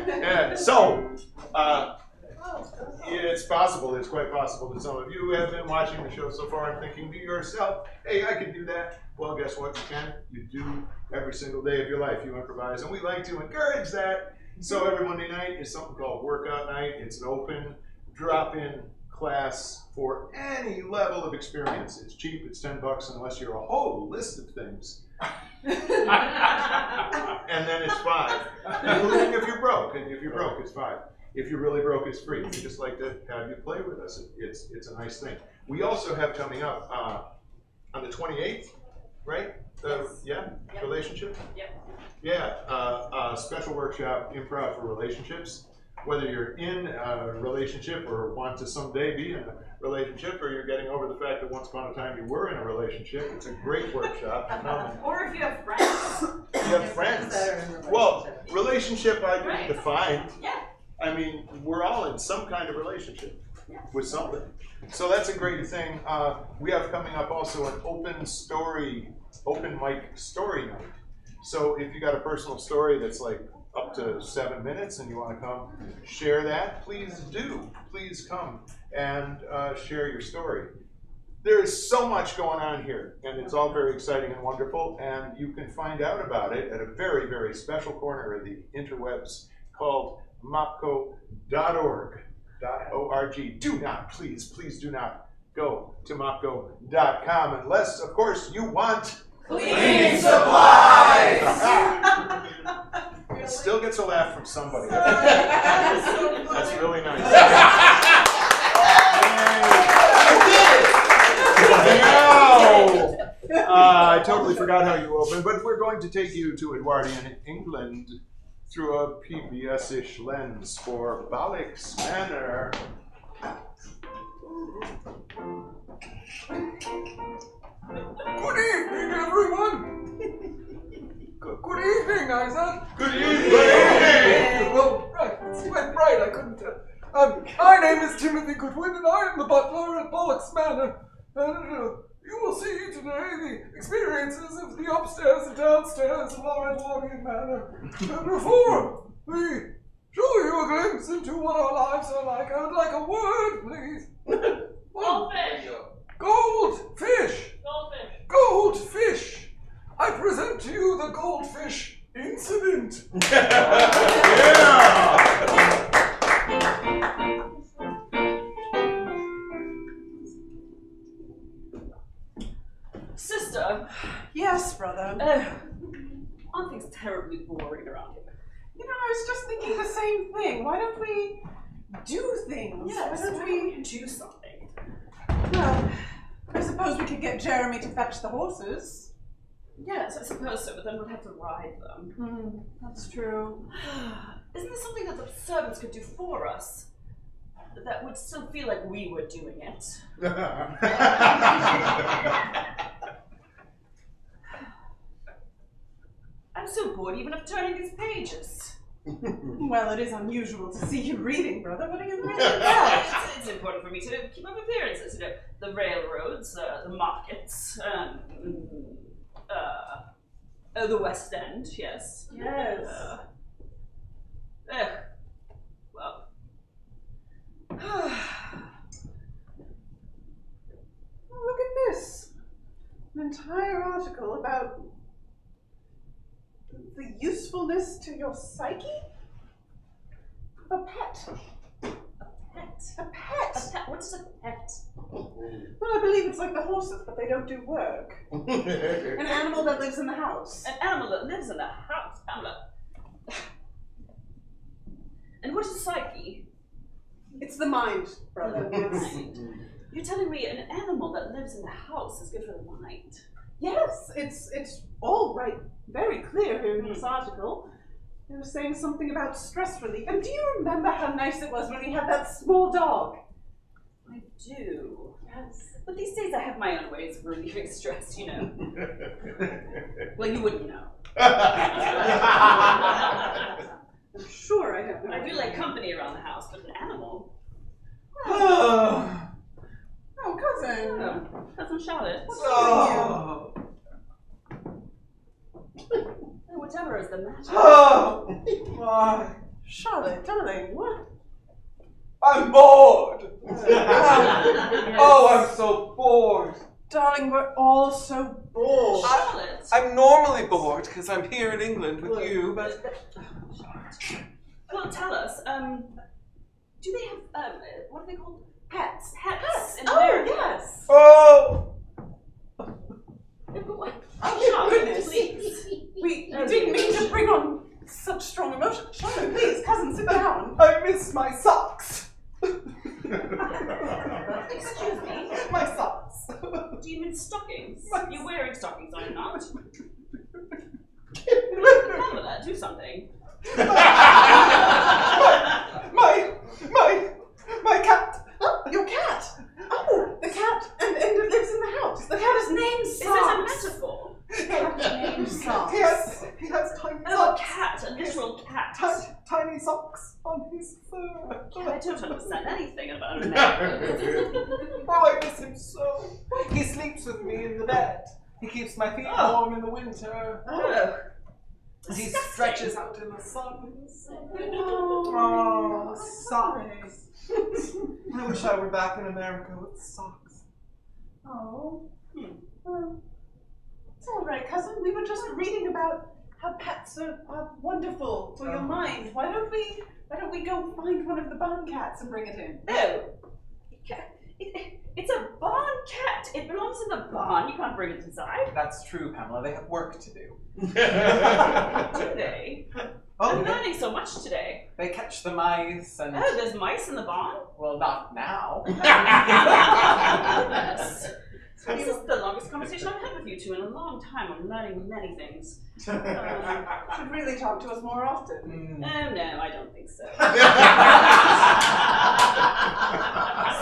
Speaker 1: Yeah. So, it's possible, it's quite possible that some of you have been watching the show so far and thinking to yourself, hey, I can do that. Well, guess what? You can. You do every single day of your life. You improvise, and we like to encourage that. So every Monday night is something called Workout Night. It's an open, drop-in class for any level of experience. It's cheap. It's $10 unless you're a whole list of things. And then it's $5, including if you're broke. And if you're broke, it's $5. If you're really broke, it's free. We just like to have you play with us. It's a nice thing. We also have coming up on the 28th, right? Relationship?
Speaker 4: Yep.
Speaker 1: Yeah, a special workshop, Improv for Relationships. Whether you're in a relationship or want to someday be in a relationship, or you're getting over the fact that once upon a time you were in a relationship, it's a great workshop.
Speaker 4: Or if you have friends.
Speaker 1: You have friends. Well, relationship I can define.
Speaker 4: Yeah.
Speaker 1: I mean, we're all in some kind of relationship with something. So that's a great thing. We have coming up also an open mic story night. So if you got a personal story that's like up to 7 minutes and you want to come share that, please do. Please come and share your story. There's so much going on here, and it's all very exciting and wonderful, and you can find out about it at a very, very special corner of the interwebs called Mopco.org. .org. Do not, please do not go to Mopco.com unless, of course, you want
Speaker 9: Cleaning supplies!
Speaker 1: It still gets a laugh from somebody. That's really nice. I totally forgot how you opened, but we're going to take you to Edwardian England through a PBS-ish lens for Bollix Manor.
Speaker 10: Good evening, everyone. Good evening, I said.
Speaker 1: Good evening.
Speaker 10: Well, right, it's went right. I couldn't tell. My name is Timothy Goodwin, and I am the butler at Bollix Manor. And you will see today the experiences of the upstairs and downstairs of our Edwardian Manor. And before we show you a glimpse into what our lives are like, I would like a word, please.
Speaker 4: Goldfish.
Speaker 10: Goldfish.
Speaker 4: Goldfish.
Speaker 10: Goldfish. I present to you the goldfish incident.
Speaker 4: Sister.
Speaker 7: Yes, brother.
Speaker 4: Aren't things terribly boring around here?
Speaker 7: You know, I was just thinking the same thing. Why don't we do things?
Speaker 4: Yes,
Speaker 7: Why don't we
Speaker 4: do something?
Speaker 7: Well, I suppose we could get Jeremy to fetch the horses.
Speaker 4: Yes, I suppose so, but then we'd have to ride them.
Speaker 7: That's true.
Speaker 4: Isn't there something that the servants could do for us? That would still feel like we were doing it. I'm so bored even of turning these pages.
Speaker 7: Well, it is unusual to see you reading, brother. What are you reading?
Speaker 4: It's important for me to keep up appearances. You know, the railroads, the markets, the West End, yes.
Speaker 7: Yes.
Speaker 4: Well.
Speaker 7: Look at this. An entire article about the usefulness to your psyche of a pet.
Speaker 4: Pet?
Speaker 7: A pet?
Speaker 4: A pet? What's a pet?
Speaker 7: Well, I believe it's like the horses, but they don't do work. An animal that lives in the house.
Speaker 4: An animal that lives in the house. And what is psyche?
Speaker 7: It's the mind, brother. Yes.
Speaker 4: You're telling me an animal that lives in the house is good for the mind?
Speaker 7: Yes, it's all right, very clear here in this article. They were saying something about stress relief. And do you remember how nice it was when we had that small dog?
Speaker 4: I do. Yes. But these days I have my own ways of relieving stress, you know. Well, you wouldn't know.
Speaker 7: I'm sure I don't know.
Speaker 4: I do like company around the house, but an animal?
Speaker 7: Oh, cousin.
Speaker 4: Oh, Cousin Charlotte.
Speaker 7: What's wrong with you?
Speaker 4: What
Speaker 11: whatever is the matter?
Speaker 8: Oh, why?
Speaker 7: Charlotte, darling, what?
Speaker 8: I'm bored. Oh, I'm so bored.
Speaker 7: Darling, we're all so bored.
Speaker 11: Charlotte.
Speaker 8: I'm normally bored because I'm here in England with you, but
Speaker 11: Well, tell us, do they have, what are they called? Pets. Pets in America.
Speaker 7: Yes.
Speaker 8: oh,
Speaker 11: Oh, Charlotte,
Speaker 7: goodness.
Speaker 11: please.
Speaker 7: We didn't mean to bring on such strong emotion. Charlotte, please, cousin, sit down.
Speaker 8: I miss my socks.
Speaker 11: Excuse me.
Speaker 8: My socks.
Speaker 11: Do you mean stockings? You're wearing stockings, are you not? Pamela, do something.
Speaker 8: my cat.
Speaker 7: Your cat. Oh, the cat, and it lives in the house. The cat is named
Speaker 11: Is
Speaker 7: Socks.
Speaker 11: this a metaphor?
Speaker 7: Cat named Socks.
Speaker 8: He has tiny
Speaker 11: Oh, a
Speaker 8: socks.
Speaker 11: cat, a literal cat.
Speaker 8: Tiny socks on his fur.
Speaker 11: I don't understand anything about America.
Speaker 8: Oh, I miss him so. He sleeps with me in the bed. He keeps my feet warm in the winter.
Speaker 11: Oh.
Speaker 8: He
Speaker 11: Disgusting.
Speaker 8: stretches out in the sun.
Speaker 7: Oh,
Speaker 8: Socks. I wish I were back in America with socks.
Speaker 7: Oh. Well, it's all right, cousin. We were just reading about how pets are wonderful for your mind. Why don't we go find one of the barn cats and bring it in?
Speaker 11: No. It's a barn cat. It belongs in the barn. You can't bring it inside.
Speaker 8: That's true, Pamela. They have work to do.
Speaker 11: Do they?
Speaker 8: Oh,
Speaker 11: I'm learning so much today.
Speaker 8: they catch the mice and...
Speaker 11: Oh, there's mice in the barn?
Speaker 8: Well, not now.
Speaker 11: Goodness. This is the longest conversation I've had with you two in a long time. I'm learning many things.
Speaker 7: Should really talk to us more often.
Speaker 11: Oh, no, I don't think so.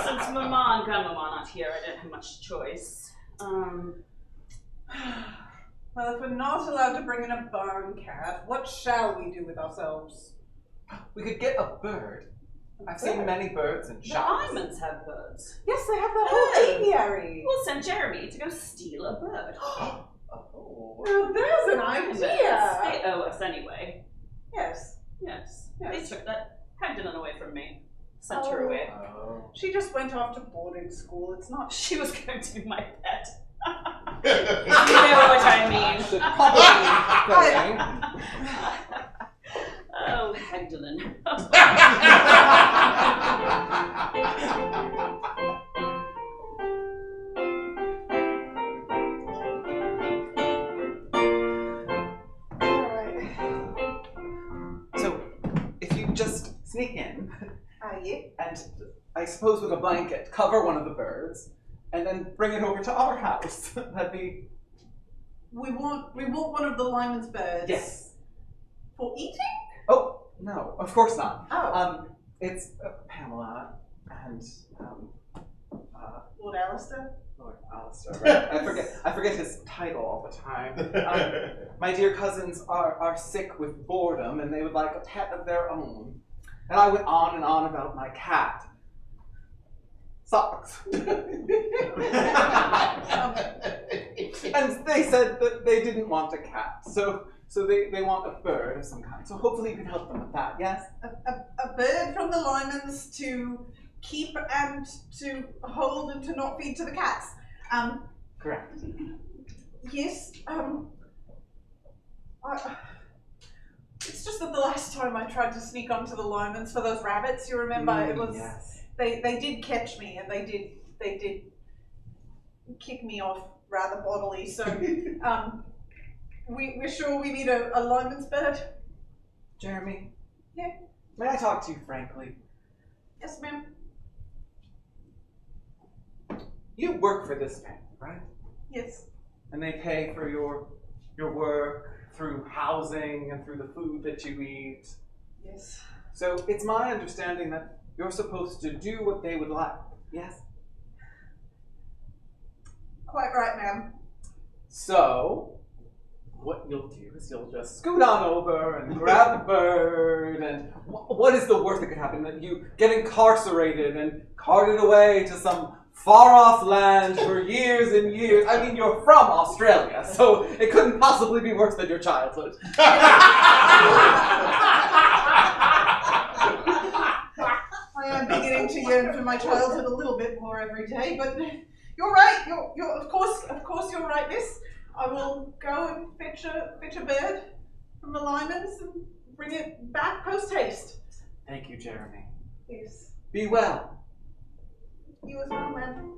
Speaker 11: Since Mama and Grandmama are not here, I don't have much choice.
Speaker 7: Well, if we're not allowed to bring in a barn cat, what shall we do with ourselves?
Speaker 8: We could get a bird. I've seen many birds in
Speaker 11: The
Speaker 8: shops.
Speaker 11: Imans have birds.
Speaker 7: Yes, they have that whole apiary.
Speaker 11: We'll send Jeremy to go steal a bird.
Speaker 8: Oh.
Speaker 7: Now there's an
Speaker 11: Yes,
Speaker 7: idea.
Speaker 11: they owe us anyway.
Speaker 7: Yes.
Speaker 11: Yes.
Speaker 7: Yes.
Speaker 11: They took that Magdalene away from me. Sent her away.
Speaker 8: Oh.
Speaker 7: She just went off to boarding school. It's not.
Speaker 11: She was going to be my pet. You know what I mean.
Speaker 8: Should probably
Speaker 11: Oh, Magdalene.
Speaker 8: So, if you just sneak in,
Speaker 7: Yeah.
Speaker 8: and I suppose with a blanket, cover one of the birds, and then bring it over to our house. That'd be...
Speaker 7: We want one of the Lyman's birds.
Speaker 8: Yes.
Speaker 7: For eating?
Speaker 8: Oh, no, of course not.
Speaker 7: Oh.
Speaker 8: It's Pamela and,
Speaker 7: Lord Alistair?
Speaker 8: Lord Alistair, right? I forget his title all the time. My dear cousins are sick with boredom, and they would like a pet of their own. And I went on and on about my cat. Socks. And they said that they didn't want a cat, so they want a bird of some kind. So hopefully you can help them with that, yes?
Speaker 7: A bird from the Lymans to keep and to hold and to not feed to the cats.
Speaker 8: Correct.
Speaker 7: Yes. It's just that the last time I tried to sneak onto the Lymans for those rabbits, you remember, it was
Speaker 8: yes.
Speaker 7: they did catch me and they did kick me off rather bodily. So we're sure we need a Lyman's bird.
Speaker 8: Jeremy?
Speaker 7: Yeah.
Speaker 8: May I talk to you frankly?
Speaker 7: Yes, ma'am.
Speaker 8: You work for this family, right?
Speaker 7: Yes.
Speaker 8: And they pay for your work through housing and through the food that you eat.
Speaker 7: Yes.
Speaker 8: So it's my understanding that you're supposed to do what they would like, yes?
Speaker 7: Quite right, ma'am.
Speaker 8: So, what you'll do is you'll just scoot on over and grab the bird, and what is the worst that could happen? That you get incarcerated and carted away to some far-off land for years and years. I mean, you're from Australia, so it couldn't possibly be worse than your childhood.
Speaker 7: I am beginning to yearn for my childhood a little bit more every day, but you're right. You're of course you're right, miss. I will go and fetch a bird from the Lymans and bring it back post haste.
Speaker 8: Thank you, Jeremy.
Speaker 7: Yes.
Speaker 8: Be well.
Speaker 7: You as well, man.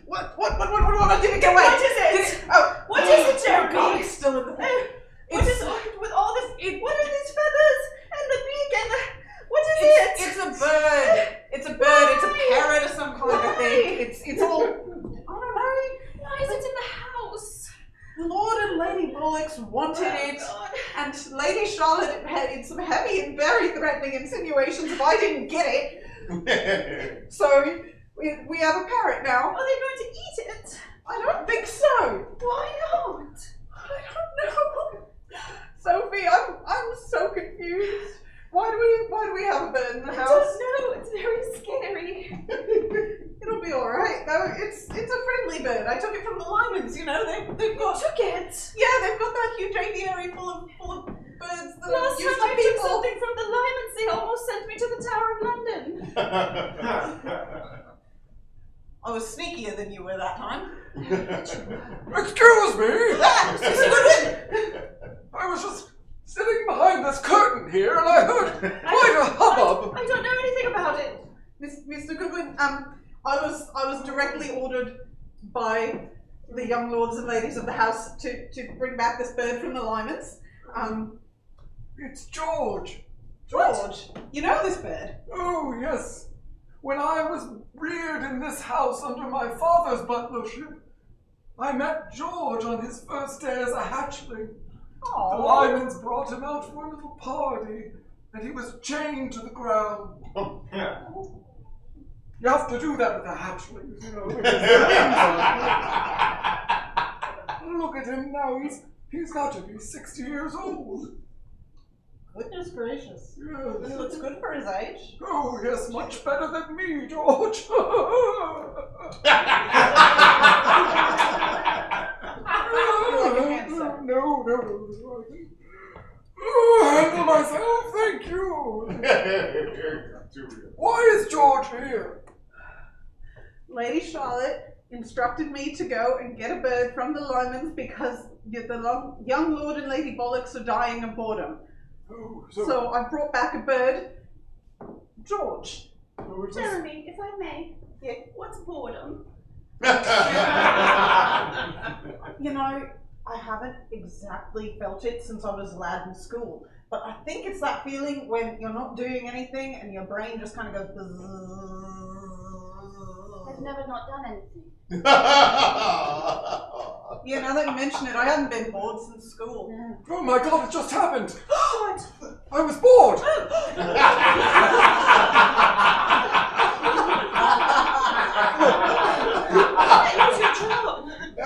Speaker 7: What did it get away?
Speaker 11: What is it? What is it, Jeremy?
Speaker 7: God, it's still in the thing.
Speaker 11: What is with all this? What are these feathers and the beak and the? What is it?
Speaker 7: It's a bird. It's a bird. It's a parrot of some kind, I think. It's all. I don't know.
Speaker 11: Why is it in the house?
Speaker 7: Lord and Lady Bollix wanted it,
Speaker 11: God.
Speaker 7: and Lady Charlotte had some heavy and very threatening insinuations if I didn't get it. So we have a parrot now.
Speaker 11: Are they going to eat it?
Speaker 7: I don't think so.
Speaker 11: Why not?
Speaker 7: I don't know. Sophie, I'm so confused. Why do we have a bird in the
Speaker 11: I
Speaker 7: house?
Speaker 11: don't know. It's very scary.
Speaker 7: It'll be all right though. It's a friendly bird. I took it from the Lymans. You know they've got.
Speaker 11: Took it.
Speaker 7: Yeah, they've got that huge aviary full of birds that
Speaker 11: Last
Speaker 7: are used
Speaker 11: time
Speaker 7: to
Speaker 11: I took
Speaker 7: people.
Speaker 11: something from the Lymans, they almost sent me to the Tower of London.
Speaker 7: I was sneakier than you were that time.
Speaker 10: Excuse me! I was just sitting behind this curtain here and I heard quite a hubbub.
Speaker 11: I don't know anything about it.
Speaker 7: Mr. Goodwin, I was directly ordered by the young lords and ladies of the house to bring back this bird from the Lymans.
Speaker 10: It's George.
Speaker 7: George, you know this bird?
Speaker 10: Oh, yes. When I was reared in this house under my father's butlership, I met George on his first day as a hatchling. The Lymans brought him out for a little party, and he was chained to the ground. You have to do that with the hatchlings, you know. Look at him now, he's got to be 60 years old.
Speaker 7: Goodness gracious.
Speaker 10: Yes.
Speaker 7: He looks good for his age.
Speaker 10: Oh, yes, much better than me, George. No. Handle myself, thank you. Why is George here?
Speaker 7: Lady Charlotte instructed me to go and get a bird from the Lymans because the young Lord and Lady Bollix are dying of boredom.
Speaker 10: Oh,
Speaker 7: So I brought back a bird. George.
Speaker 11: Jeremy, if I may, what's boredom?
Speaker 7: You know, I haven't exactly felt it since I was a lad in school, but I think it's that feeling when you're not doing anything and your brain just kind of goes bzzz.
Speaker 11: I've never not done anything.
Speaker 7: Yeah, now that you mention it, I haven't been bored since school.
Speaker 10: Oh my God, it just happened.
Speaker 11: What?
Speaker 10: I was bored.
Speaker 11: That is your job. You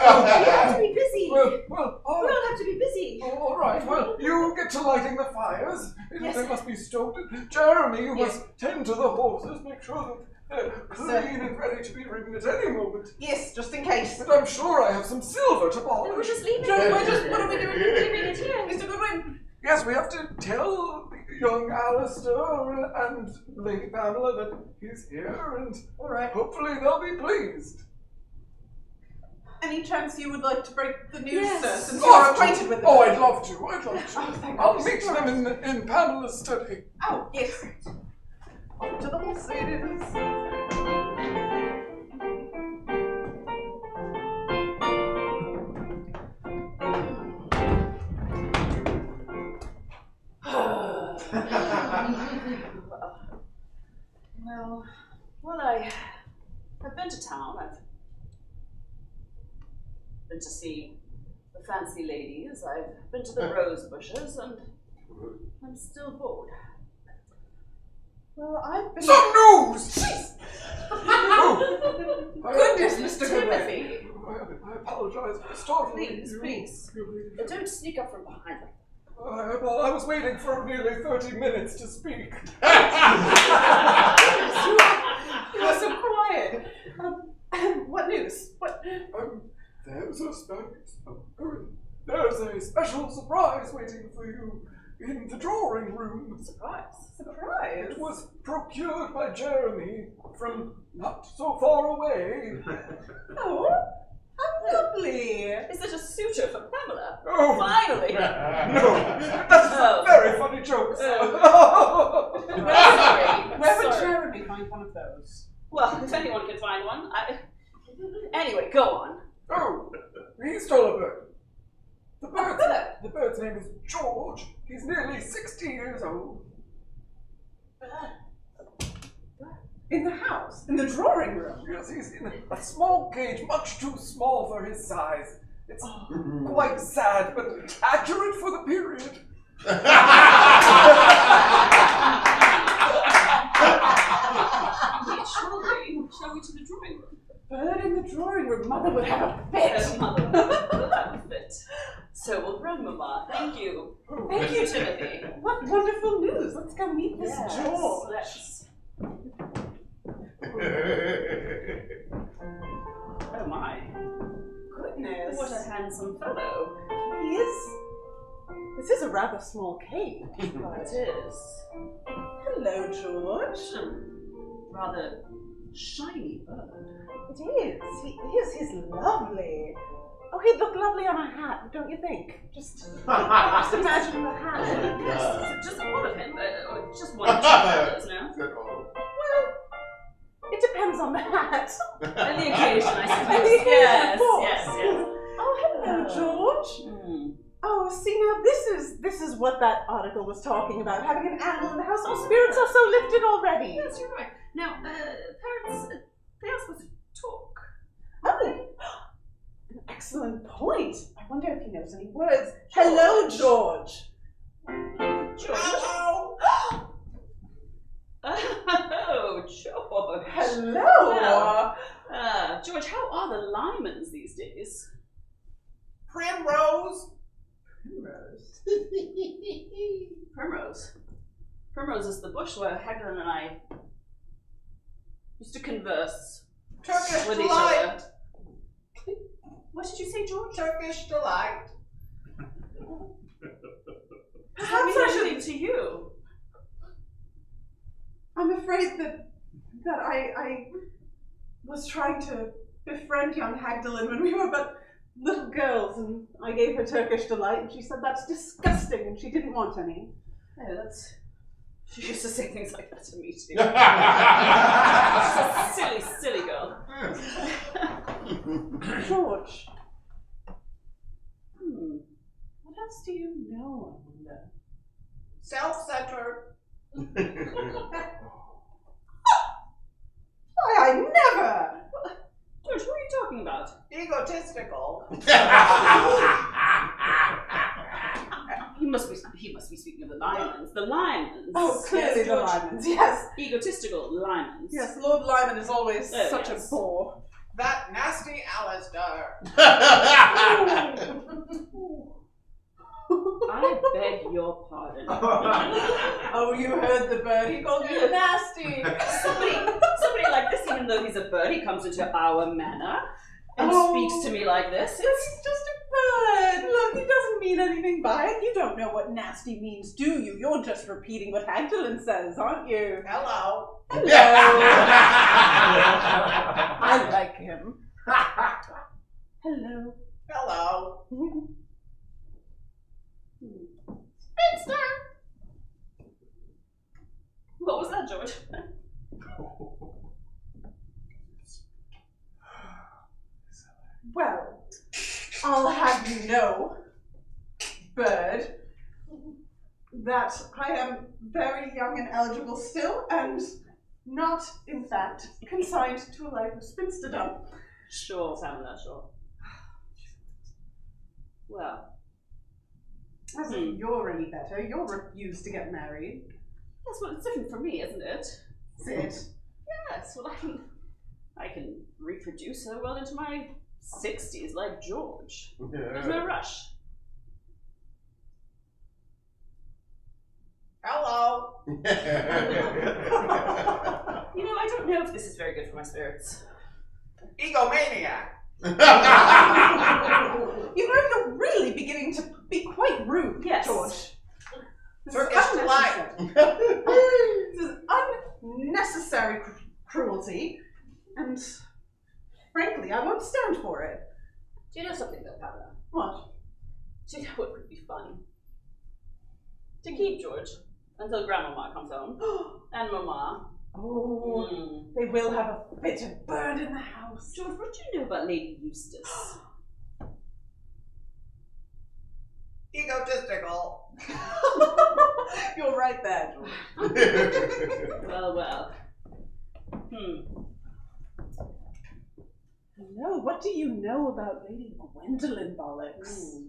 Speaker 11: have to be busy.
Speaker 10: Well,
Speaker 11: We all have to be busy.
Speaker 10: all right. Well, you get to lighting the fires.
Speaker 11: Yes.
Speaker 10: They must be stoked. Jeremy, you must tend to the horses. Make sure that they're clean and ready to be ridden at any moment.
Speaker 7: Yes, just in case.
Speaker 10: But I'm sure I have some silver to
Speaker 11: We're
Speaker 10: polish.
Speaker 11: just leaving
Speaker 7: What
Speaker 11: it.
Speaker 7: are we doing?
Speaker 11: Leaving it here.
Speaker 7: Mr. Goodwin.
Speaker 10: Yes, we have to tell young Alistair and Lady Pamela that he's here, and
Speaker 7: All right.
Speaker 10: hopefully they'll be pleased.
Speaker 7: Any chance you would like to break the news,
Speaker 11: Yes.
Speaker 7: sir, since
Speaker 10: Love
Speaker 7: you're
Speaker 10: to.
Speaker 7: acquainted with it?
Speaker 10: Oh, I'd love to. I'd love to.
Speaker 7: Oh, thank
Speaker 10: I'll
Speaker 7: goodness.
Speaker 10: meet them in Pamela's study.
Speaker 7: Oh, yes. Up to the horses.
Speaker 11: Well, I've been to town. I've been to see the fancy ladies. I've been to the rose bushes, and I'm still bored.
Speaker 7: Well, I've been...
Speaker 10: Some news!
Speaker 7: Jeez! Goodness, Mr. Goodwin.
Speaker 11: Timothy.
Speaker 10: I apologize for startling
Speaker 11: Please,
Speaker 10: you.
Speaker 11: please. Don't sneak up from behind me.
Speaker 10: Well, I was waiting for nearly 30 minutes to speak.
Speaker 7: You are so quiet. What news? What?
Speaker 10: There's a special surprise waiting for you in the drawing room.
Speaker 7: Surprise.
Speaker 10: It was procured by Jeremy from not so far away.
Speaker 7: Oh, how lovely.
Speaker 11: Is it a suitor for Pamela?
Speaker 10: Oh,
Speaker 11: Finally.
Speaker 10: no, that's a very funny joke, sir.
Speaker 7: Where would
Speaker 11: Sorry.
Speaker 7: Jeremy find one of those?
Speaker 11: Well, if anyone can find one. Anyway, go on.
Speaker 10: Oh, he stole a bird. The bird's name is George. He's nearly 60 years old.
Speaker 7: In the house? In the drawing room?
Speaker 10: Yes, he's in a small cage, much too small for his size. It's quite sad, but accurate for the period.
Speaker 11: Shall we to the drawing room?
Speaker 7: Bird in the drawing room. Mother would have a fit.
Speaker 11: Mother will have a fit. So will Grandmama. Thank you.
Speaker 7: Thank you,
Speaker 11: Timothy.
Speaker 7: What wonderful news. Let's go meet this George.
Speaker 11: Let's. Oh my.
Speaker 7: Goodness.
Speaker 11: What a handsome fellow.
Speaker 7: He is. This is a rather small cage.
Speaker 11: It is.
Speaker 7: Hello, George.
Speaker 11: Rather shiny bird.
Speaker 7: It is. He's lovely. Oh, he'd look lovely on a hat, don't you think? Just imagine the hat.
Speaker 11: Yes. Just one of him, or just one of two feathers, no?
Speaker 7: Well, it depends on the hat.
Speaker 11: And the occasion, I suppose.
Speaker 7: And the occasion,
Speaker 11: Yes,
Speaker 7: of course.
Speaker 11: yes.
Speaker 7: Oh, hello, George. Oh, see now, this is what that article was talking about. Having an animal in the house. Oh, spirits are so lifted already.
Speaker 11: Yes, you're right. Now, parents, they are supposed to talk.
Speaker 7: Oh, an excellent point. I wonder if he knows any words. Hello, George.
Speaker 11: George.
Speaker 7: Hello.
Speaker 11: Oh, George.
Speaker 7: Hello.
Speaker 11: Well, George, how are the Lymans these days?
Speaker 5: Primrose.
Speaker 11: Primrose. Primrose is the bush where Hagrid and I used to converse
Speaker 5: Turkish
Speaker 11: with each
Speaker 5: delight.
Speaker 11: other. What did you say, George?
Speaker 5: Turkish delight.
Speaker 11: Does that mean anything to you?
Speaker 7: I'm afraid that I was trying to befriend young Hagdalin when we were but little girls, and I gave her Turkish delight, and she said that's disgusting, and she didn't want any.
Speaker 11: Oh, that's... She used to say things like that to me, too. She's a silly girl.
Speaker 7: George. What else do you know, I wonder?
Speaker 5: Self-centered.
Speaker 7: Why, I never!
Speaker 11: George, what are you talking about?
Speaker 5: Egotistical.
Speaker 11: He must be speaking of the Lymans. The Lymans.
Speaker 7: Oh, clearly the Lymans, yes.
Speaker 11: Egotistical Lymans.
Speaker 7: Yes, Lord Lyman is always such
Speaker 11: yes.
Speaker 7: a bore.
Speaker 5: That nasty Alistair.
Speaker 11: I beg your pardon.
Speaker 7: Oh, you heard the bird. He called you nasty.
Speaker 11: Somebody like this, even though he's a bird, he comes into our manor and speaks to me like this.
Speaker 7: He's just a bird. Look, he doesn't mean anything by it. You don't know what nasty means, do you? You're just repeating what Hagdalin says, aren't you?
Speaker 5: Hello.
Speaker 7: Hello. I like him. Hello.
Speaker 5: Hello.
Speaker 11: Spinster! What was that, George?
Speaker 7: Well, I'll have you know, bird, that I am very young and eligible still, and not, in fact, consigned to a life of spinsterdom.
Speaker 11: Sure, Pamela, sure. Well.
Speaker 7: As if you're any better, you're refused to get married.
Speaker 11: Yes, well, it's different for me, isn't it?
Speaker 7: Is it?
Speaker 11: Yes, well, I can reproduce her well into my 60s like George. There's no rush.
Speaker 5: Hello.
Speaker 11: You know, I don't know if this is very good for my spirits.
Speaker 5: Egomaniac.
Speaker 7: You know, you're really beginning to be quite rude,
Speaker 11: Yes.
Speaker 7: George. This is
Speaker 5: Turkish delight.
Speaker 7: This is unnecessary cruelty, and frankly, I won't stand for it.
Speaker 11: Do you know something though, Paula?
Speaker 7: What?
Speaker 11: Do you know what would be fun? To keep George until Grandmama comes home. And Mama.
Speaker 7: Oh, they will have a bit of bird in the house.
Speaker 11: George, what do you know about Lady Eustace?
Speaker 5: Egotistical.
Speaker 7: You're right there, George.
Speaker 11: Well.
Speaker 7: No, what do you know about Lady Gwendolyn Bollix?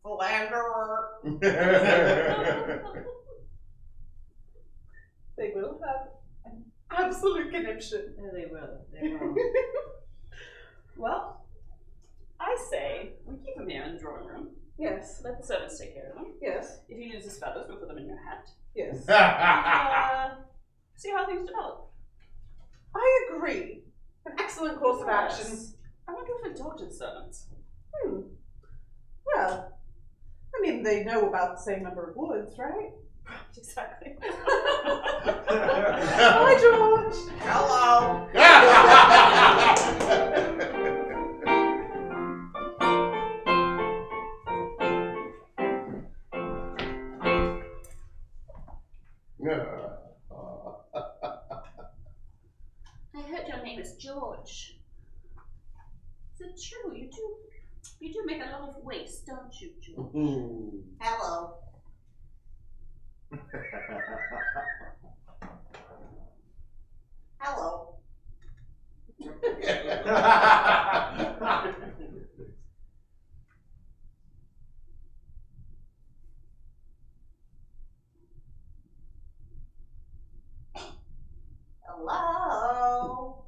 Speaker 5: Philanderer.
Speaker 7: They will have an absolute conniption.
Speaker 11: Oh, they will. They will. Well, I say we keep him here in the drawing room.
Speaker 7: Yes,
Speaker 11: Let the servants take care of him.
Speaker 7: yes,
Speaker 11: If he loses feathers, we'll put them in your hat.
Speaker 7: yes.
Speaker 11: See how things develop.
Speaker 7: I agree. An excellent course of action.
Speaker 11: Yes. I wonder if indulgent servants.
Speaker 7: Well, I mean, they know about the same number of woods, right?
Speaker 11: Exactly.
Speaker 7: Hi, George.
Speaker 5: Hello.
Speaker 11: I heard your name is George. Is it true? You do make a lot of waste, don't you, George?
Speaker 5: Hello. Hello. Hello.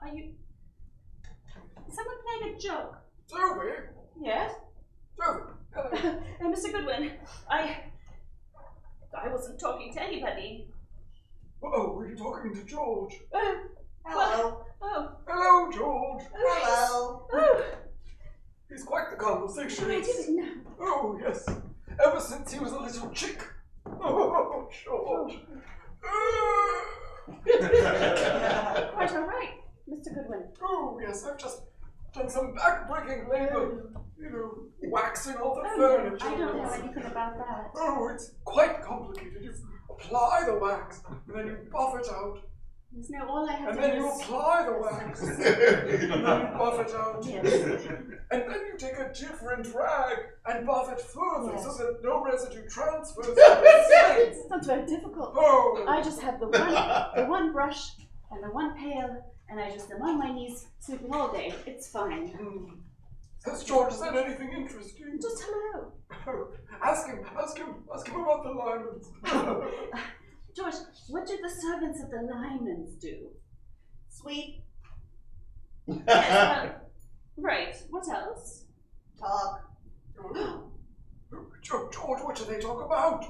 Speaker 11: Are you... Is someone playing a joke?
Speaker 10: Sophie?
Speaker 11: Yes?
Speaker 10: Sophie, hello.
Speaker 11: Mr. Goodwin, I wasn't talking to anybody.
Speaker 10: Oh, were you talking to George?
Speaker 5: Hello.
Speaker 10: Hello, George.
Speaker 5: Hello.
Speaker 11: Oh,
Speaker 10: He's quite the conversation.
Speaker 11: I didn't know.
Speaker 10: Oh, yes. Ever since he was a little chick. Oh, George.
Speaker 11: Quite all right, Mr. Goodwin.
Speaker 10: Oh, yes, I've just done some back-breaking labor. You know, waxing all the
Speaker 11: Oh,
Speaker 10: furniture.
Speaker 11: I don't know anything about that.
Speaker 10: Oh, it's quite complicated. You apply the wax, and then you buff it out.
Speaker 11: There's no, all I have
Speaker 10: And
Speaker 11: to
Speaker 10: then
Speaker 11: do
Speaker 10: you
Speaker 11: is...
Speaker 10: apply the wax. And then you buff it out.
Speaker 11: Yes.
Speaker 10: And then you take a different rag and buff it further
Speaker 11: Yes.
Speaker 10: so that no residue transfers.
Speaker 11: It sounds very difficult.
Speaker 10: Oh.
Speaker 11: I just have the one brush and the one pail, and I just am on my knees sweeping all day. It's fine.
Speaker 10: Has George said anything interesting?
Speaker 11: Just hello.
Speaker 10: Oh, ask him about the lions.
Speaker 11: George, what do the servants at the Lyman's do?
Speaker 5: Sweet.
Speaker 11: Yes, right. What else?
Speaker 5: Talk.
Speaker 10: George, what do they talk about?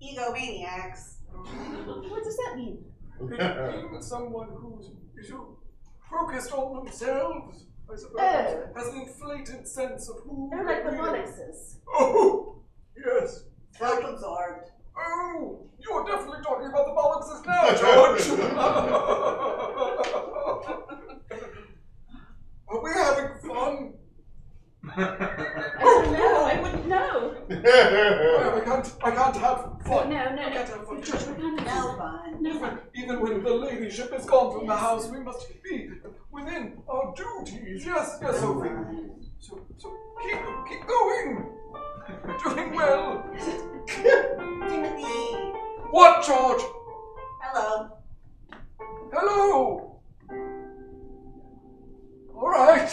Speaker 5: Egomaniacs.
Speaker 11: What does that mean?
Speaker 10: Being someone who's focused on themselves, I suppose, has an inflated sense of who
Speaker 11: They're like the Bollixes.
Speaker 10: Oh, yes.
Speaker 5: Self-absorbed.
Speaker 10: Oh, you're definitely talking about the Bollixes now, George. Are we having fun?
Speaker 11: I don't know. I wouldn't know.
Speaker 10: I can't have fun.
Speaker 11: No.
Speaker 10: I can't have fun.
Speaker 11: George, we're kind of
Speaker 5: No fun.
Speaker 11: No fun.
Speaker 10: Even when the ladyship is gone from the house, we must be within our duties. Yes, Sophie. So keep going. You're doing well.
Speaker 5: Timothy.
Speaker 10: What, George?
Speaker 5: Hello.
Speaker 10: Hello. All right.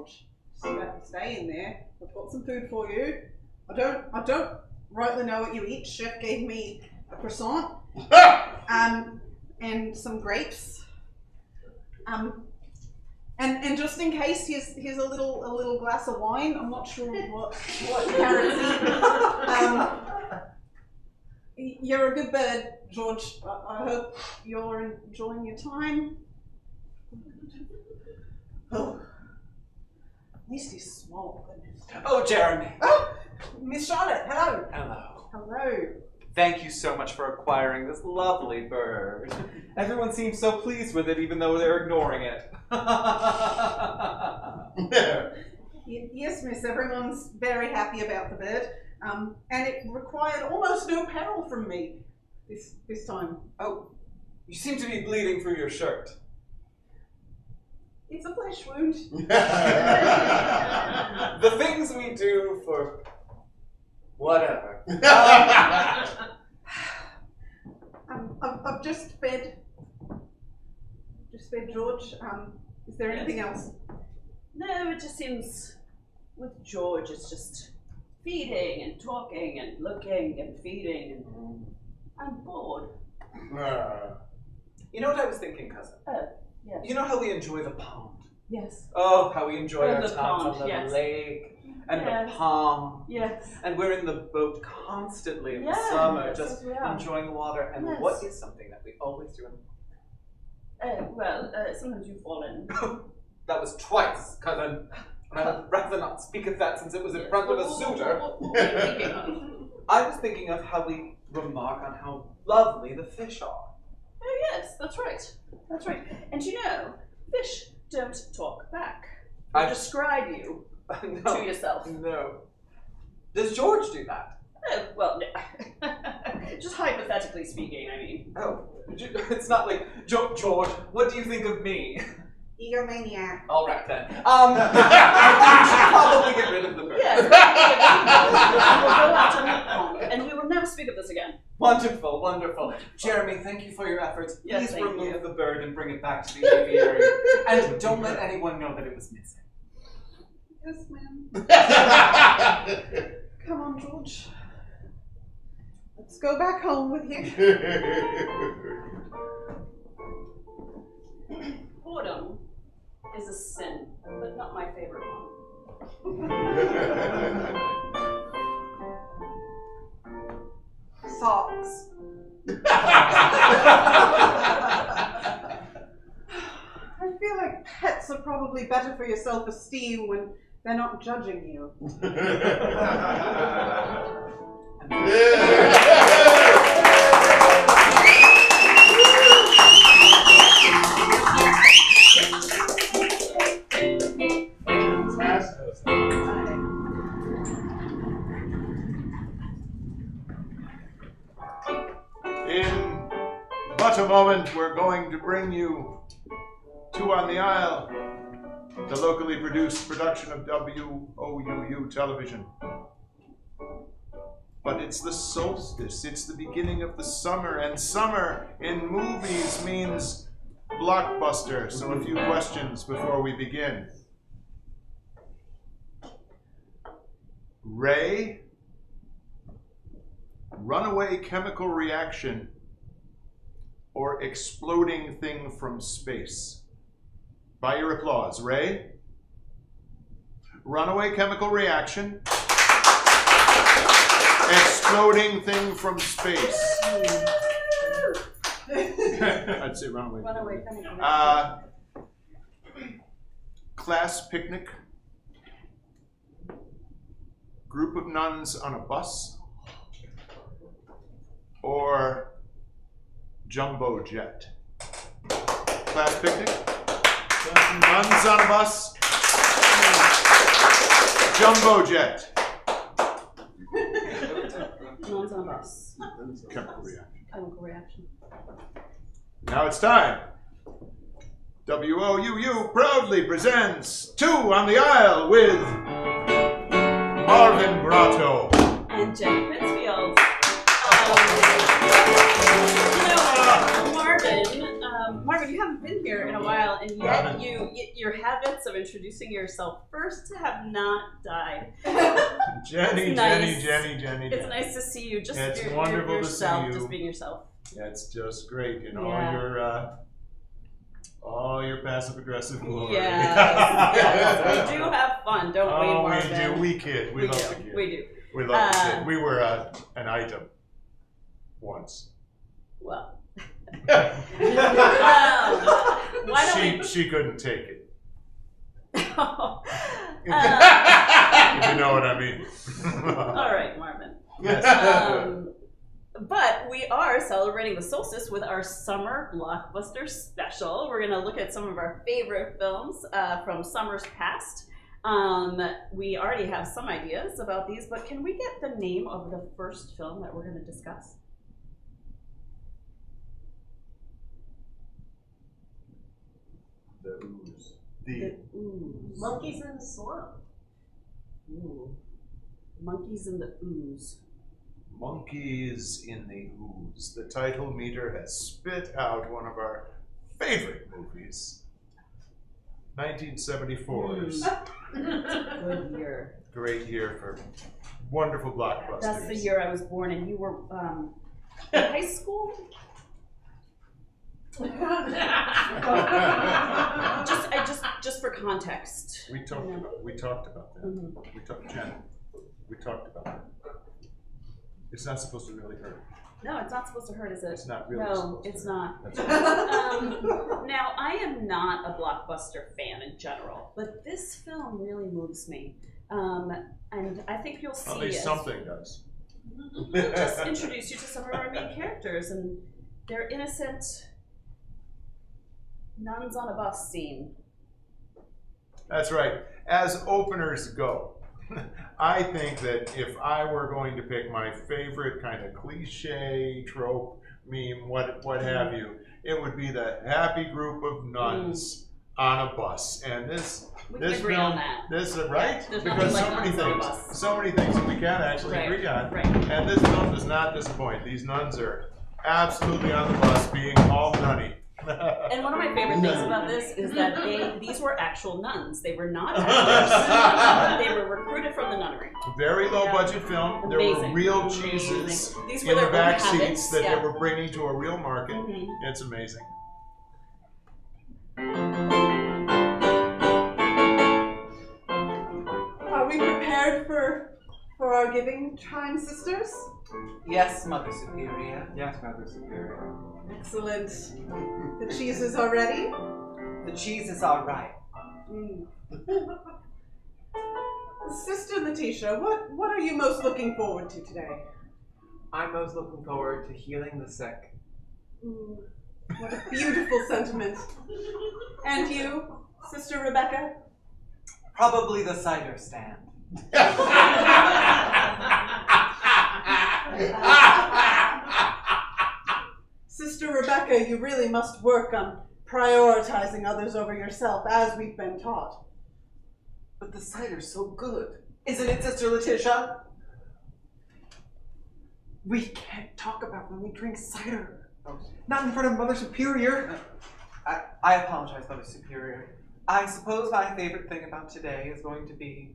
Speaker 7: George. Stay in there. I've got some food for you. I don't rightly know what you eat. Chef gave me a croissant. And some grapes. And just in case, here's a little glass of wine. I'm not sure what parrots eat. You're a good bird, George. I hope you're enjoying your time. Oh, at least he's small. Goodness.
Speaker 8: Oh, Jeremy.
Speaker 7: Oh, Miss Charlotte. Hello.
Speaker 8: Hello.
Speaker 7: Hello.
Speaker 8: Thank you so much for acquiring this lovely bird. Everyone seems so pleased with it, even though they're ignoring it.
Speaker 7: Yes, miss, everyone's very happy about the bird. And it required almost no peril from me this time.
Speaker 8: Oh, you seem to be bleeding through your shirt.
Speaker 7: It's a flesh wound.
Speaker 8: The things we do for whatever.
Speaker 7: I've just fed George. Is there anything else?
Speaker 11: No, it just seems with George it's just feeding and talking and looking and feeding and I'm bored.
Speaker 8: You know what I was thinking, cousin?
Speaker 11: Yes.
Speaker 8: You know how we enjoy the pond?
Speaker 11: Yes.
Speaker 8: Oh, how we enjoy our
Speaker 11: the
Speaker 8: times
Speaker 11: pond,
Speaker 8: on the
Speaker 11: yes.
Speaker 8: lake and
Speaker 11: Yes.
Speaker 8: the pond.
Speaker 11: Yes.
Speaker 8: And we're in the boat constantly in the
Speaker 11: Yeah,
Speaker 8: summer,
Speaker 11: yes,
Speaker 8: just
Speaker 11: yes, we are.
Speaker 8: enjoying the water. And
Speaker 11: Yes.
Speaker 8: what is something that we always do in the
Speaker 11: Sometimes you fall in.
Speaker 8: That was twice, cousin. And I would rather not speak of that since it was in front of a suitor.
Speaker 11: What were you thinking of?
Speaker 8: I was thinking of how we remark on how lovely the fish are.
Speaker 11: Oh yes, that's right. That's right. And you know, fish don't talk back. They describe you
Speaker 8: No.
Speaker 11: to yourself.
Speaker 8: No. Does George do that?
Speaker 11: Well, no. Just hypothetically speaking, I mean.
Speaker 8: Oh, it's not like, George, what do you think of me?
Speaker 7: Egomaniac.
Speaker 8: All right then. We should probably get rid of the bird.
Speaker 11: Yes. We'll go out on the pond, and we will never speak of this again.
Speaker 8: Wonderful, wonderful. Jeremy, thank you for your efforts.
Speaker 11: Yes,
Speaker 8: Please
Speaker 11: thank
Speaker 8: remove
Speaker 11: you.
Speaker 8: the bird and bring it back to the aviary. And don't let anyone know that it was missing.
Speaker 7: Yes, ma'am. Come on, George. Let's go back home with you.
Speaker 11: Boredom is a sin, but not my favorite one.
Speaker 7: Socks. I feel like pets are probably better for your self-esteem when they're not judging you.
Speaker 1: In but a moment, we're going to bring you Two on the Aisle, the locally produced production of WOUU television. But it's the solstice, it's the beginning of the summer, and summer in movies means blockbuster. So a few questions before we begin. Ray, runaway chemical reaction, or exploding thing from space? By your applause. Ray? Runaway chemical reaction, exploding thing from space. I'd say runaway.
Speaker 11: Runaway chemical.
Speaker 1: Class picnic, group of nuns on a bus, or jumbo jet? Class picnic, nuns on a bus, jumbo jet.
Speaker 11: Nuns on a bus.
Speaker 1: Chemical reaction.
Speaker 11: Chemical reaction.
Speaker 1: Now it's time. WOUU proudly presents Two on the Aisle with Marvin Grotto.
Speaker 11: And Jen Fitzfield. Marvin, you haven't been here in a while, and yet your habits of introducing yourself first have not died.
Speaker 1: Jenny.
Speaker 11: It's nice to see you. Just
Speaker 1: It's
Speaker 11: your,
Speaker 1: wonderful
Speaker 11: yourself,
Speaker 1: to see you.
Speaker 11: just being yourself.
Speaker 1: That's just great. In
Speaker 11: Yeah.
Speaker 1: all your passive aggressive glory.
Speaker 11: Yes, we do have fun, don't we, Marvin?
Speaker 1: We do. We kid. We love the kid.
Speaker 11: We do.
Speaker 1: We love the kid. We were an item once.
Speaker 11: Well. Why don't
Speaker 1: she couldn't take it.
Speaker 11: Oh.
Speaker 1: If you know what I mean.
Speaker 11: All right, Marvin.
Speaker 1: Yes.
Speaker 11: But we are celebrating the solstice with our summer blockbuster special. We're going to look at some of our favorite films from summers past. We already have some ideas about these, but can we get the name of the first film that we're going to discuss?
Speaker 1: The Ooze.
Speaker 11: The Ooze.
Speaker 4: Monkeys in the Swamp.
Speaker 11: Ooh. Monkeys in the Ooze.
Speaker 1: Monkeys in the Ooze. The title meter has spit out one of our favorite movies. 1974's.
Speaker 11: Good year.
Speaker 1: Great year for wonderful blockbusters.
Speaker 11: That's the year I was born, and you were in high school? just for context.
Speaker 1: We talked about that.
Speaker 11: Mm-hmm.
Speaker 1: We talked about that. It's not supposed to really hurt.
Speaker 11: No, it's not supposed to hurt, is it?
Speaker 1: It's not really.
Speaker 11: No, it's not.
Speaker 1: That's right.
Speaker 11: Now, I am not a blockbuster fan in general, but this film really moves me, and I think you'll see.
Speaker 1: At least something does.
Speaker 11: We'll just introduce you to some of our main characters and their innocent nuns on a bus scene.
Speaker 1: That's right. As openers go, I think that if I were going to pick my favorite kind of cliche, trope, meme, what have you, it would be the happy group of nuns on a bus. And this
Speaker 11: agree
Speaker 1: film,
Speaker 11: on that.
Speaker 1: Right?
Speaker 11: There's
Speaker 1: Because
Speaker 11: nothing like
Speaker 1: so many things that we can actually agree on.
Speaker 11: Right.
Speaker 1: And this film does not disappoint. These nuns are absolutely on the bus, being all nunny.
Speaker 11: And one of my favorite things about this is that these were actual nuns. They were not actors. They were recruited from the nunnery.
Speaker 1: Very low budget film.
Speaker 11: Amazing.
Speaker 1: There were real cheeses
Speaker 11: These
Speaker 1: in
Speaker 11: were
Speaker 1: the
Speaker 11: their
Speaker 1: back
Speaker 11: own
Speaker 1: seats
Speaker 11: habits.
Speaker 1: that they were bringing to a real market.
Speaker 11: Mm-hmm.
Speaker 1: It's amazing.
Speaker 7: Are we prepared for our giving time, sisters?
Speaker 8: Yes, Mother Superior.
Speaker 2: Yes, Mother Superior.
Speaker 7: Excellent. The cheeses are ready?
Speaker 8: The cheese is all right.
Speaker 7: Sister Letitia, what are you most looking forward to today?
Speaker 8: I'm most looking forward to healing the sick.
Speaker 7: What a beautiful sentiment. And you, Sister Rebecca?
Speaker 8: Probably the cider stand.
Speaker 7: Sister Rebecca, you really must work on prioritizing others over yourself, as we've been taught.
Speaker 8: But the cider's so good. Isn't it, Sister Letitia? We can't talk about when we drink cider. Not in front of Mother Superior. I apologize, Mother Superior. I suppose my favorite thing about today is going to be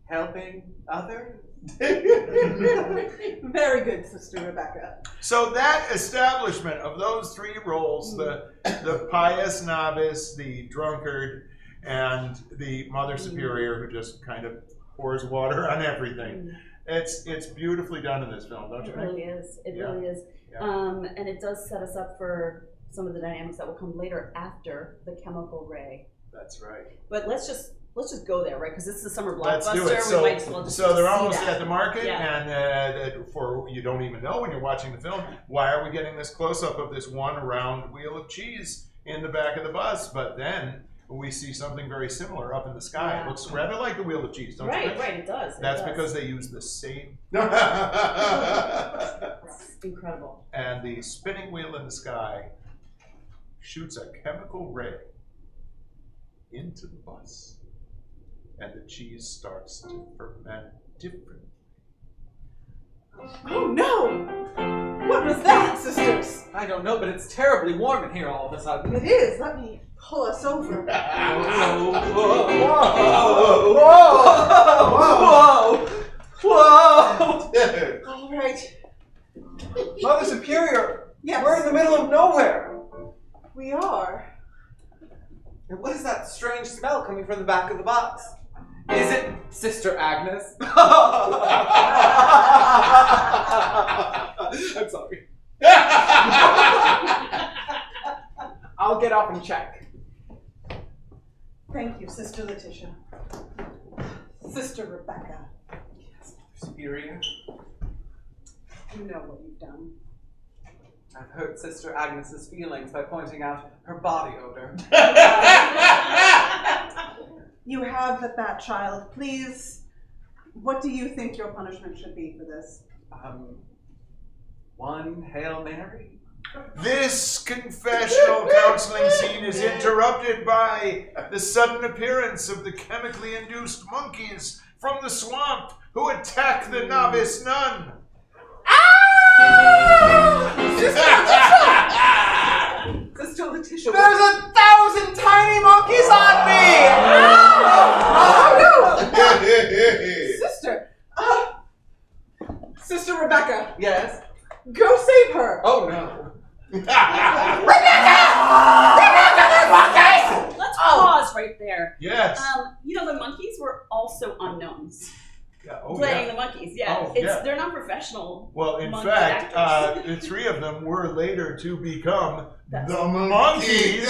Speaker 8: helping others.
Speaker 7: Very good, Sister Rebecca.
Speaker 1: So that establishment of those three roles, the pious novice, the drunkard, and the Mother Superior who just kind of pours water on everything. It's beautifully done in this film, don't you think?
Speaker 11: It really is. It really is.
Speaker 1: Yeah.
Speaker 11: And it does set us up for some of the dynamics that will come later after the chemical ray.
Speaker 1: That's right.
Speaker 11: But let's just go there, right? Because this is a summer blockbuster.
Speaker 1: Let's do it.
Speaker 11: We might as well just
Speaker 1: so they're
Speaker 11: see
Speaker 1: almost
Speaker 11: that.
Speaker 1: at the market,
Speaker 11: Yeah.
Speaker 1: and for you don't even know when you're watching the film, why are we getting this close-up of this one round wheel of cheese in the back of the bus? But then we see something very similar up in the sky.
Speaker 11: Yeah.
Speaker 1: It looks rather like the wheel of cheese, don't you think?
Speaker 11: Right, it does.
Speaker 1: That's because they use the same.
Speaker 11: It's incredible.
Speaker 1: And the spinning wheel in the sky shoots a chemical ray into the bus. And the cheese starts to ferment differently.
Speaker 7: Oh no! What was that, sisters?
Speaker 8: I don't know, but it's terribly warm in here all of a sudden.
Speaker 7: It is. Let me pull us over.
Speaker 8: Whoa!
Speaker 7: All right.
Speaker 8: Mother Superior,
Speaker 7: Yes.
Speaker 8: we're in the middle of nowhere.
Speaker 7: We are.
Speaker 8: And what is that strange smell coming from the back of the box? Is it Sister Agnes? I'm sorry. I'll get off and check.
Speaker 7: Thank you, Sister Letitia. Sister Rebecca.
Speaker 8: Yes, Mother Superior.
Speaker 7: You know what you've done.
Speaker 8: I've hurt Sister Agnes's feelings by pointing out her body odor.
Speaker 7: You have that child. Please, what do you think your punishment should be for this?
Speaker 8: One Hail Mary?
Speaker 1: This confessional counseling scene is interrupted by the sudden appearance of the chemically induced monkeys from the swamp who attack the novice nun.
Speaker 7: Sister Letitia.
Speaker 8: There's 1,000 tiny monkeys on me!
Speaker 7: Oh no! Sister. Sister Rebecca.
Speaker 8: Yes?
Speaker 7: Go save her.
Speaker 8: Oh no.
Speaker 11: Let's pause right there.
Speaker 1: Yes.
Speaker 11: The monkeys were also unknowns.
Speaker 1: Yeah,
Speaker 11: Playing the monkeys, yeah.
Speaker 1: Oh, yeah.
Speaker 11: They're not professional.
Speaker 1: Well, in
Speaker 11: monkey
Speaker 1: fact,
Speaker 11: actors.
Speaker 1: the three of them were later to become
Speaker 11: That's-
Speaker 1: the monkeys.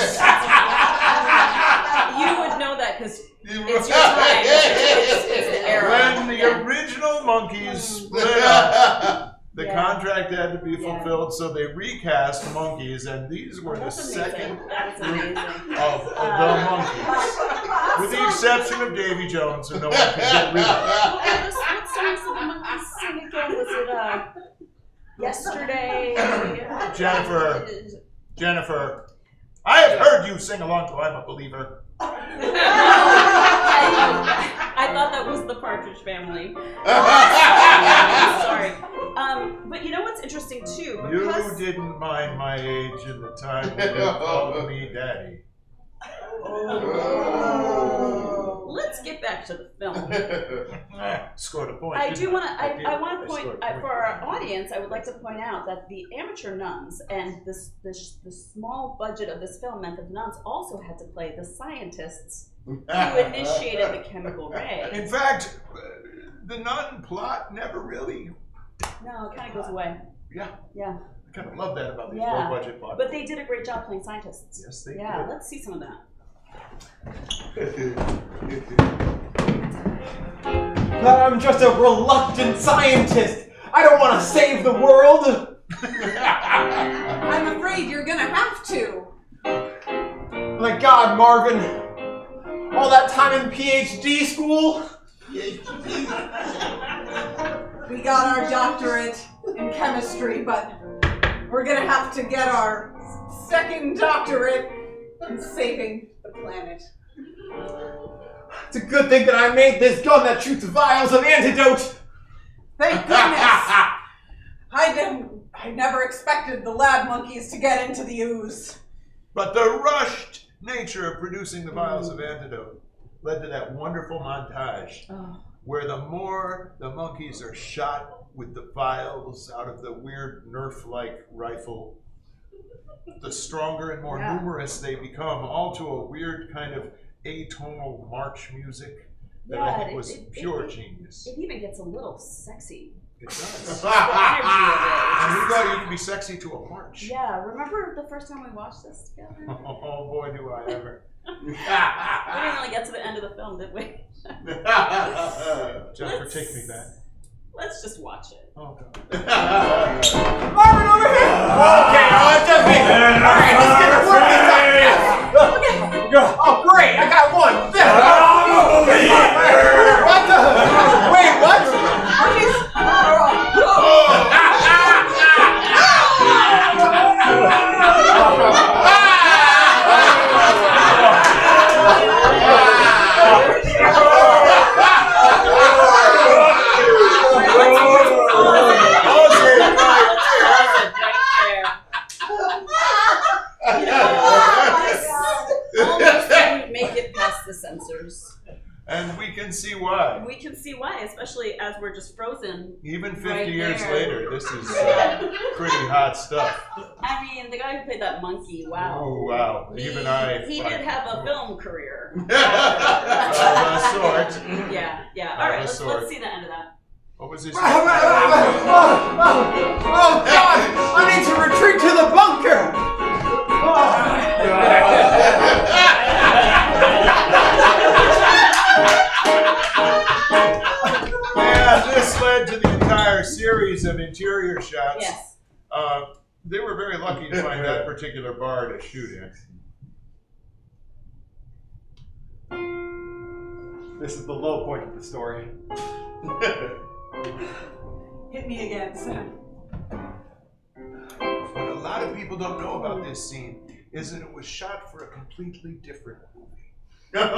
Speaker 11: You would know that because it's your time. It's the era.
Speaker 1: When the
Speaker 11: Yeah.
Speaker 1: original monkeys split up, the
Speaker 11: Yeah.
Speaker 1: contract had to be
Speaker 11: Yeah.
Speaker 1: fulfilled, so they recast monkeys, and these were the
Speaker 11: That's amazing.
Speaker 1: second
Speaker 11: That is amazing.
Speaker 1: of the monkeys. With the exception of Davy Jones, who no one could get rid of.
Speaker 11: What songs did the monkeys sing again? Was it Yesterday?
Speaker 1: Jennifer, I have heard you sing along to I'm a Believer.
Speaker 11: I thought that was the Partridge Family. Sorry. But you know what's interesting too? Because
Speaker 1: You didn't mind my age in the time when you called me Daddy.
Speaker 11: let's get back to the film.
Speaker 1: Scored a point.
Speaker 11: I do want to. I
Speaker 1: did.
Speaker 11: want to point
Speaker 1: scored a point.
Speaker 11: for our audience. I would like to point out that the amateur nuns and the small budget of this film meant that the nuns also had to play the scientists who initiated the chemical ray.
Speaker 1: In fact, the nun plot never really.
Speaker 11: No, it kind of goes away.
Speaker 1: Yeah.
Speaker 11: Yeah.
Speaker 1: I kind of love that about these
Speaker 11: Yeah.
Speaker 1: low budget plots.
Speaker 11: But they did a great job playing scientists.
Speaker 1: Yes, they
Speaker 11: Yeah,
Speaker 1: did.
Speaker 11: let's see some of that.
Speaker 8: I'm just a reluctant scientist. I don't want to save the world.
Speaker 7: I'm afraid you're gonna have to.
Speaker 8: My God, Marvin. All that time in PhD school.
Speaker 7: We got our doctorate in chemistry, but we're gonna have to get our second doctorate in saving the planet.
Speaker 8: It's a good thing that I made this gun that shoots vials of antidote.
Speaker 7: Thank goodness. I never expected the lab monkeys to get into the ooze.
Speaker 1: But the rushed nature of producing the vials of antidote led to that wonderful montage where the more the monkeys are shot with the vials out of the weird Nerf-like rifle, the stronger and more numerous they become, all to a weird kind of atonal march music that I think was pure genius.
Speaker 11: It even gets a little sexy.
Speaker 1: It does.
Speaker 11: The energy of it.
Speaker 1: And we thought you could be sexy to a march.
Speaker 11: Yeah, remember the first time we watched this together?
Speaker 1: Oh boy, do I ever.
Speaker 11: We didn't really get to the end of the film, did we?
Speaker 1: Jennifer, take me back.
Speaker 11: Let's just watch it.
Speaker 1: Oh, God.
Speaker 8: Marvin, over here! Okay, it's just me. Alright, let's get to work this time. Okay. Oh, great, I got one. What the? Wait, what?
Speaker 11: see why, especially as we're just frozen.
Speaker 1: Even 50
Speaker 11: right
Speaker 1: years
Speaker 11: there.
Speaker 1: later, this is pretty hot stuff.
Speaker 11: I mean, the guy who played that monkey, wow.
Speaker 1: Oh, wow. Even I.
Speaker 11: He did have a film career.
Speaker 1: Of a sort.
Speaker 11: Yeah.
Speaker 1: Of
Speaker 11: All
Speaker 1: a
Speaker 11: right, let's
Speaker 1: sort.
Speaker 11: see the end of that.
Speaker 1: What was this?
Speaker 9: Oh God! I need to retreat to the bunker!
Speaker 1: Yeah, this led to the entire series of interior shots.
Speaker 11: Yes.
Speaker 1: They were very lucky to find that particular bar to shoot in.
Speaker 2: This is the low point of the story.
Speaker 7: Hit me again, Sam.
Speaker 1: What a lot of people don't know about this scene is that it was shot for a completely different movie.
Speaker 11: And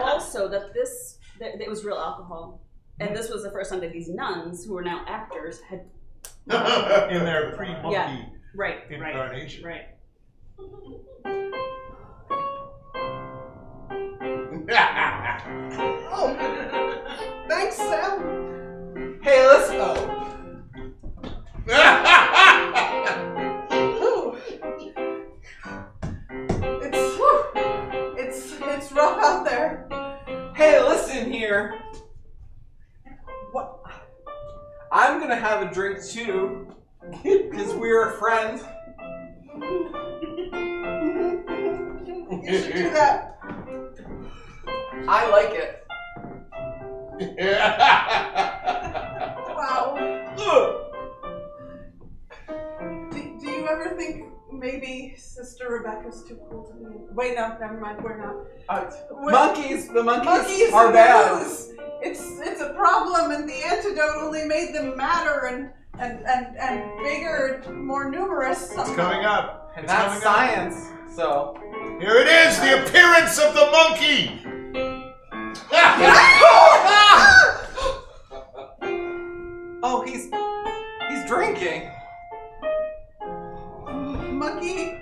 Speaker 11: also that it was real alcohol. And this was the first time that these nuns, who are now actors, had
Speaker 1: In their pre-monkey
Speaker 11: right,
Speaker 1: incarnation.
Speaker 11: Right.
Speaker 9: Oh, thanks, Sam. Hey, let's go.
Speaker 7: It's rough out there.
Speaker 9: Hey, listen here. What? I'm gonna have a drink too, because we're friends.
Speaker 7: You should do that.
Speaker 9: I like it.
Speaker 7: Wow. Do you ever think maybe Sister Rebecca's too cool to be? Wait, no, never mind. We're not.
Speaker 9: The monkeys are bad.
Speaker 7: It's a problem, and the antidote only made them madder and bigger, and more numerous.
Speaker 1: It's coming up.
Speaker 9: And
Speaker 1: It's
Speaker 9: that's
Speaker 1: coming
Speaker 9: science. So
Speaker 1: Here it is, the appearance of the monkey.
Speaker 9: oh, he's drinking.
Speaker 7: Monkey.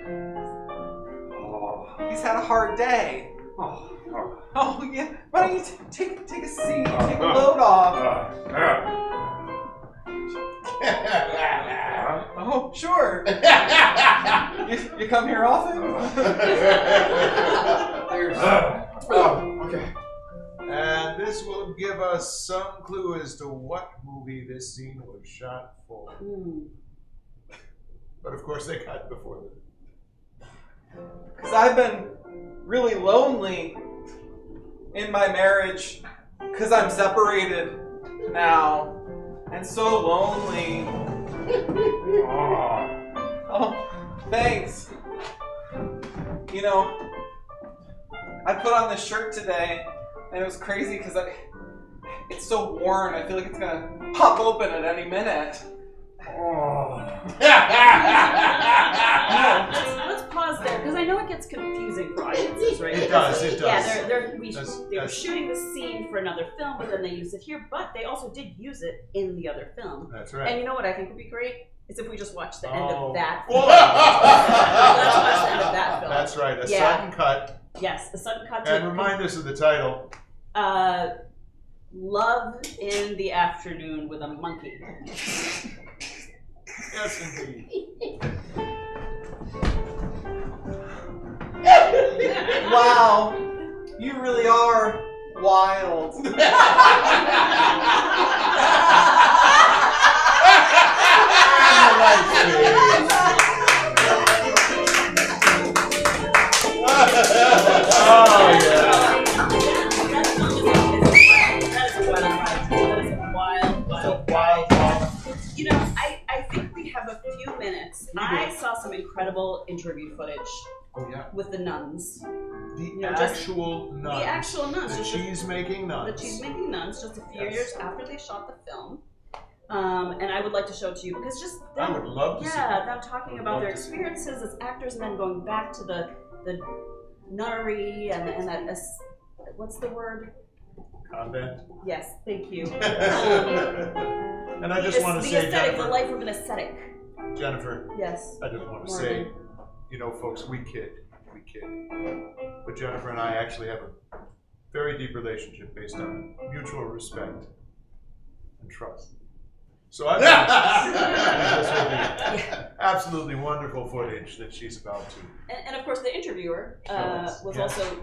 Speaker 9: He's had a hard day. Oh yeah. Why don't you take a seat, take a load off? Oh sure. you come here often?
Speaker 1: Okay. And this will give us some clue as to what movie this scene was shot for. But of course they cut before that.
Speaker 9: Because I've been really lonely in my marriage because I'm separated now and so lonely. Oh, thanks. You know, I put on this shirt today and it was crazy because it's so worn. I feel like it's gonna pop open at any minute.
Speaker 11: Let's pause there, because I know it gets confusing for audiences, right?
Speaker 1: It does.
Speaker 11: Yeah, they were shooting the scene for another film, but then they used it here, but they also did use it in the other film.
Speaker 1: That's right.
Speaker 11: And you know what I think would be great? Is if we just watch the end of that
Speaker 1: film.
Speaker 11: film. Let's watch the end of that film.
Speaker 1: That's right, a sudden cut.
Speaker 11: Yes, a sudden cut.
Speaker 1: And remind us of the title.
Speaker 11: Love in the Afternoon with a Monkey.
Speaker 1: Yes, indeed.
Speaker 9: Wow, you really are wild.
Speaker 1: Oh, yeah.
Speaker 11: You know, I think we have a few minutes. I saw some incredible interview footage with the nuns.
Speaker 1: The actual nuns.
Speaker 11: The actual nuns.
Speaker 1: The cheese-making nuns.
Speaker 11: The cheese-making nuns, just a few years after they shot the film. And I would like to show it to you because just them,
Speaker 1: I would love to see
Speaker 11: them talking about their experiences as actors and then going back to the nunnery and that what's the word?
Speaker 1: Convent.
Speaker 11: Yes, thank you.
Speaker 1: And I just want to say,
Speaker 11: the aesthetic,
Speaker 1: Jennifer,
Speaker 11: the life of an ascetic.
Speaker 1: Jennifer.
Speaker 11: Yes.
Speaker 1: I just want to say, you know, folks, we kid. But Jennifer and I actually have a very deep relationship based on mutual respect and trust. So I think this will be absolutely wonderful footage that she's about to.
Speaker 11: And of course, the interviewer was also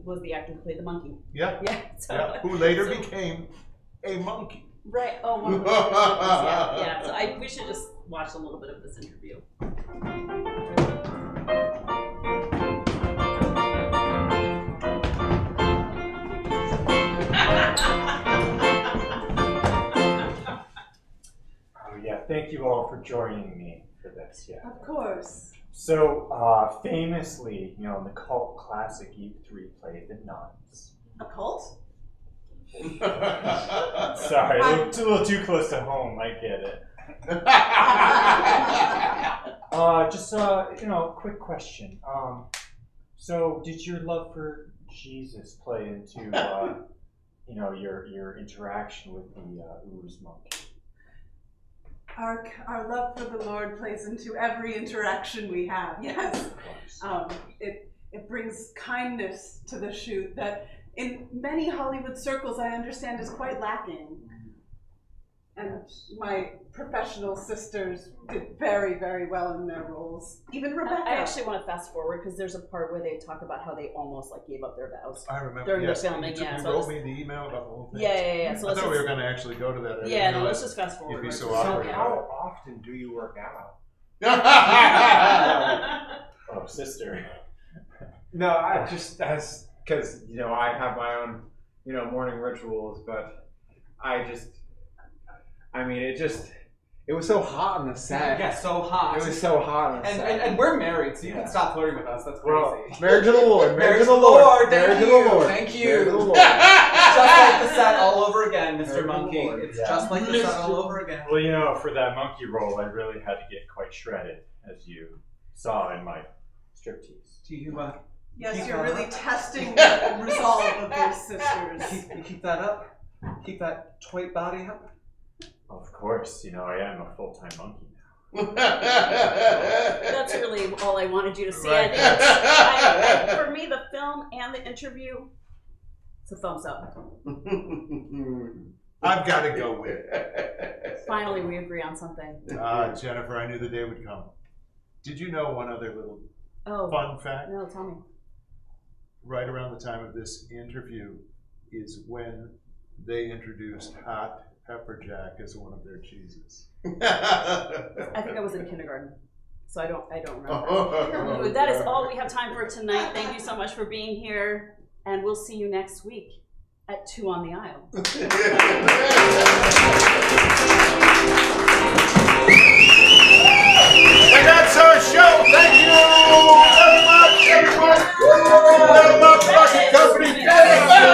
Speaker 11: was the actor who played the monkey.
Speaker 1: Yeah.
Speaker 11: Yeah. So,
Speaker 1: Yeah. Who later became a monkey.
Speaker 11: Right. Oh, one of the yeah. So we should just watch a little bit of this interview.
Speaker 2: Thank you all for joining me for this. Yeah.
Speaker 7: Of course.
Speaker 2: So, famously, in the cult classic, you three played the nuns.
Speaker 7: A cult?
Speaker 2: Sorry, a little too close to home. I get it. Quick question. So, did your love for Jesus play into, your interaction with the ooze monkey?
Speaker 7: Our love for the Lord plays into every interaction we have. Yes. It brings kindness to the shoot that in many Hollywood circles I understand is quite lacking. And my professional sisters did very, very well in their roles. Even Rebecca.
Speaker 11: I actually want to fast forward because there's a part where they talk about how they almost gave up their vows.
Speaker 1: I remember.
Speaker 11: During
Speaker 1: Yes,
Speaker 11: the filming.
Speaker 1: you wrote me the email about the whole thing.
Speaker 11: Yeah. So
Speaker 1: I thought we were going to actually go to that.
Speaker 11: Yeah, no, let's just fast forward.
Speaker 1: You'd be so
Speaker 6: So
Speaker 1: awkward.
Speaker 6: how often do you work out?
Speaker 2: Oh, sister.
Speaker 9: No, I just because I have my own morning rituals, but it was so hot on the set. Yeah, so hot.
Speaker 5: It was so hot on the set.
Speaker 9: And we're married, so you can stop flirting with us. That's crazy.
Speaker 5: Well, marriage of the Lord.
Speaker 9: Marriage of the Lord.
Speaker 5: Marriage of the Lord.
Speaker 9: Thank you.
Speaker 5: Marriage of the Lord.
Speaker 9: Just like the set all over again, Mr.
Speaker 5: Marriage of the
Speaker 9: Monkey.
Speaker 5: Lord.
Speaker 9: It's just like the set all over again.
Speaker 2: Well, for that monkey role, I really had to get quite shredded, as you saw in my striptease.
Speaker 9: Do you
Speaker 7: Yes,
Speaker 9: keep
Speaker 7: you're
Speaker 9: that
Speaker 7: really
Speaker 9: up?
Speaker 7: testing the resolve of your sisters.
Speaker 9: You keep that up? Keep that toy body up?
Speaker 2: Of course, I am a full-time monkey now.
Speaker 11: That's really all I wanted you to see.
Speaker 1: Right.
Speaker 11: I think for me, the film and the interview, it's a thumbs up.
Speaker 1: I've got to go with it.
Speaker 11: Finally, we agree on something.
Speaker 1: Jennifer, I knew the day would come. Did you know one other little fun fact?
Speaker 11: No, tell me.
Speaker 1: Right around the time of this interview is when they introduced hot pepper jack as one of their cheeses.
Speaker 11: I think I was in kindergarten, so I don't remember. Anyway, that is all we have time for tonight. Thank you so much for being here, and we'll see you next week at 2 on the Aisle.
Speaker 1: And that's our show. Thank you very much, everyone. The Mopco Company. Thank you.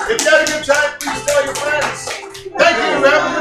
Speaker 1: If you had a good time, please tell your friends. Thank you, everyone.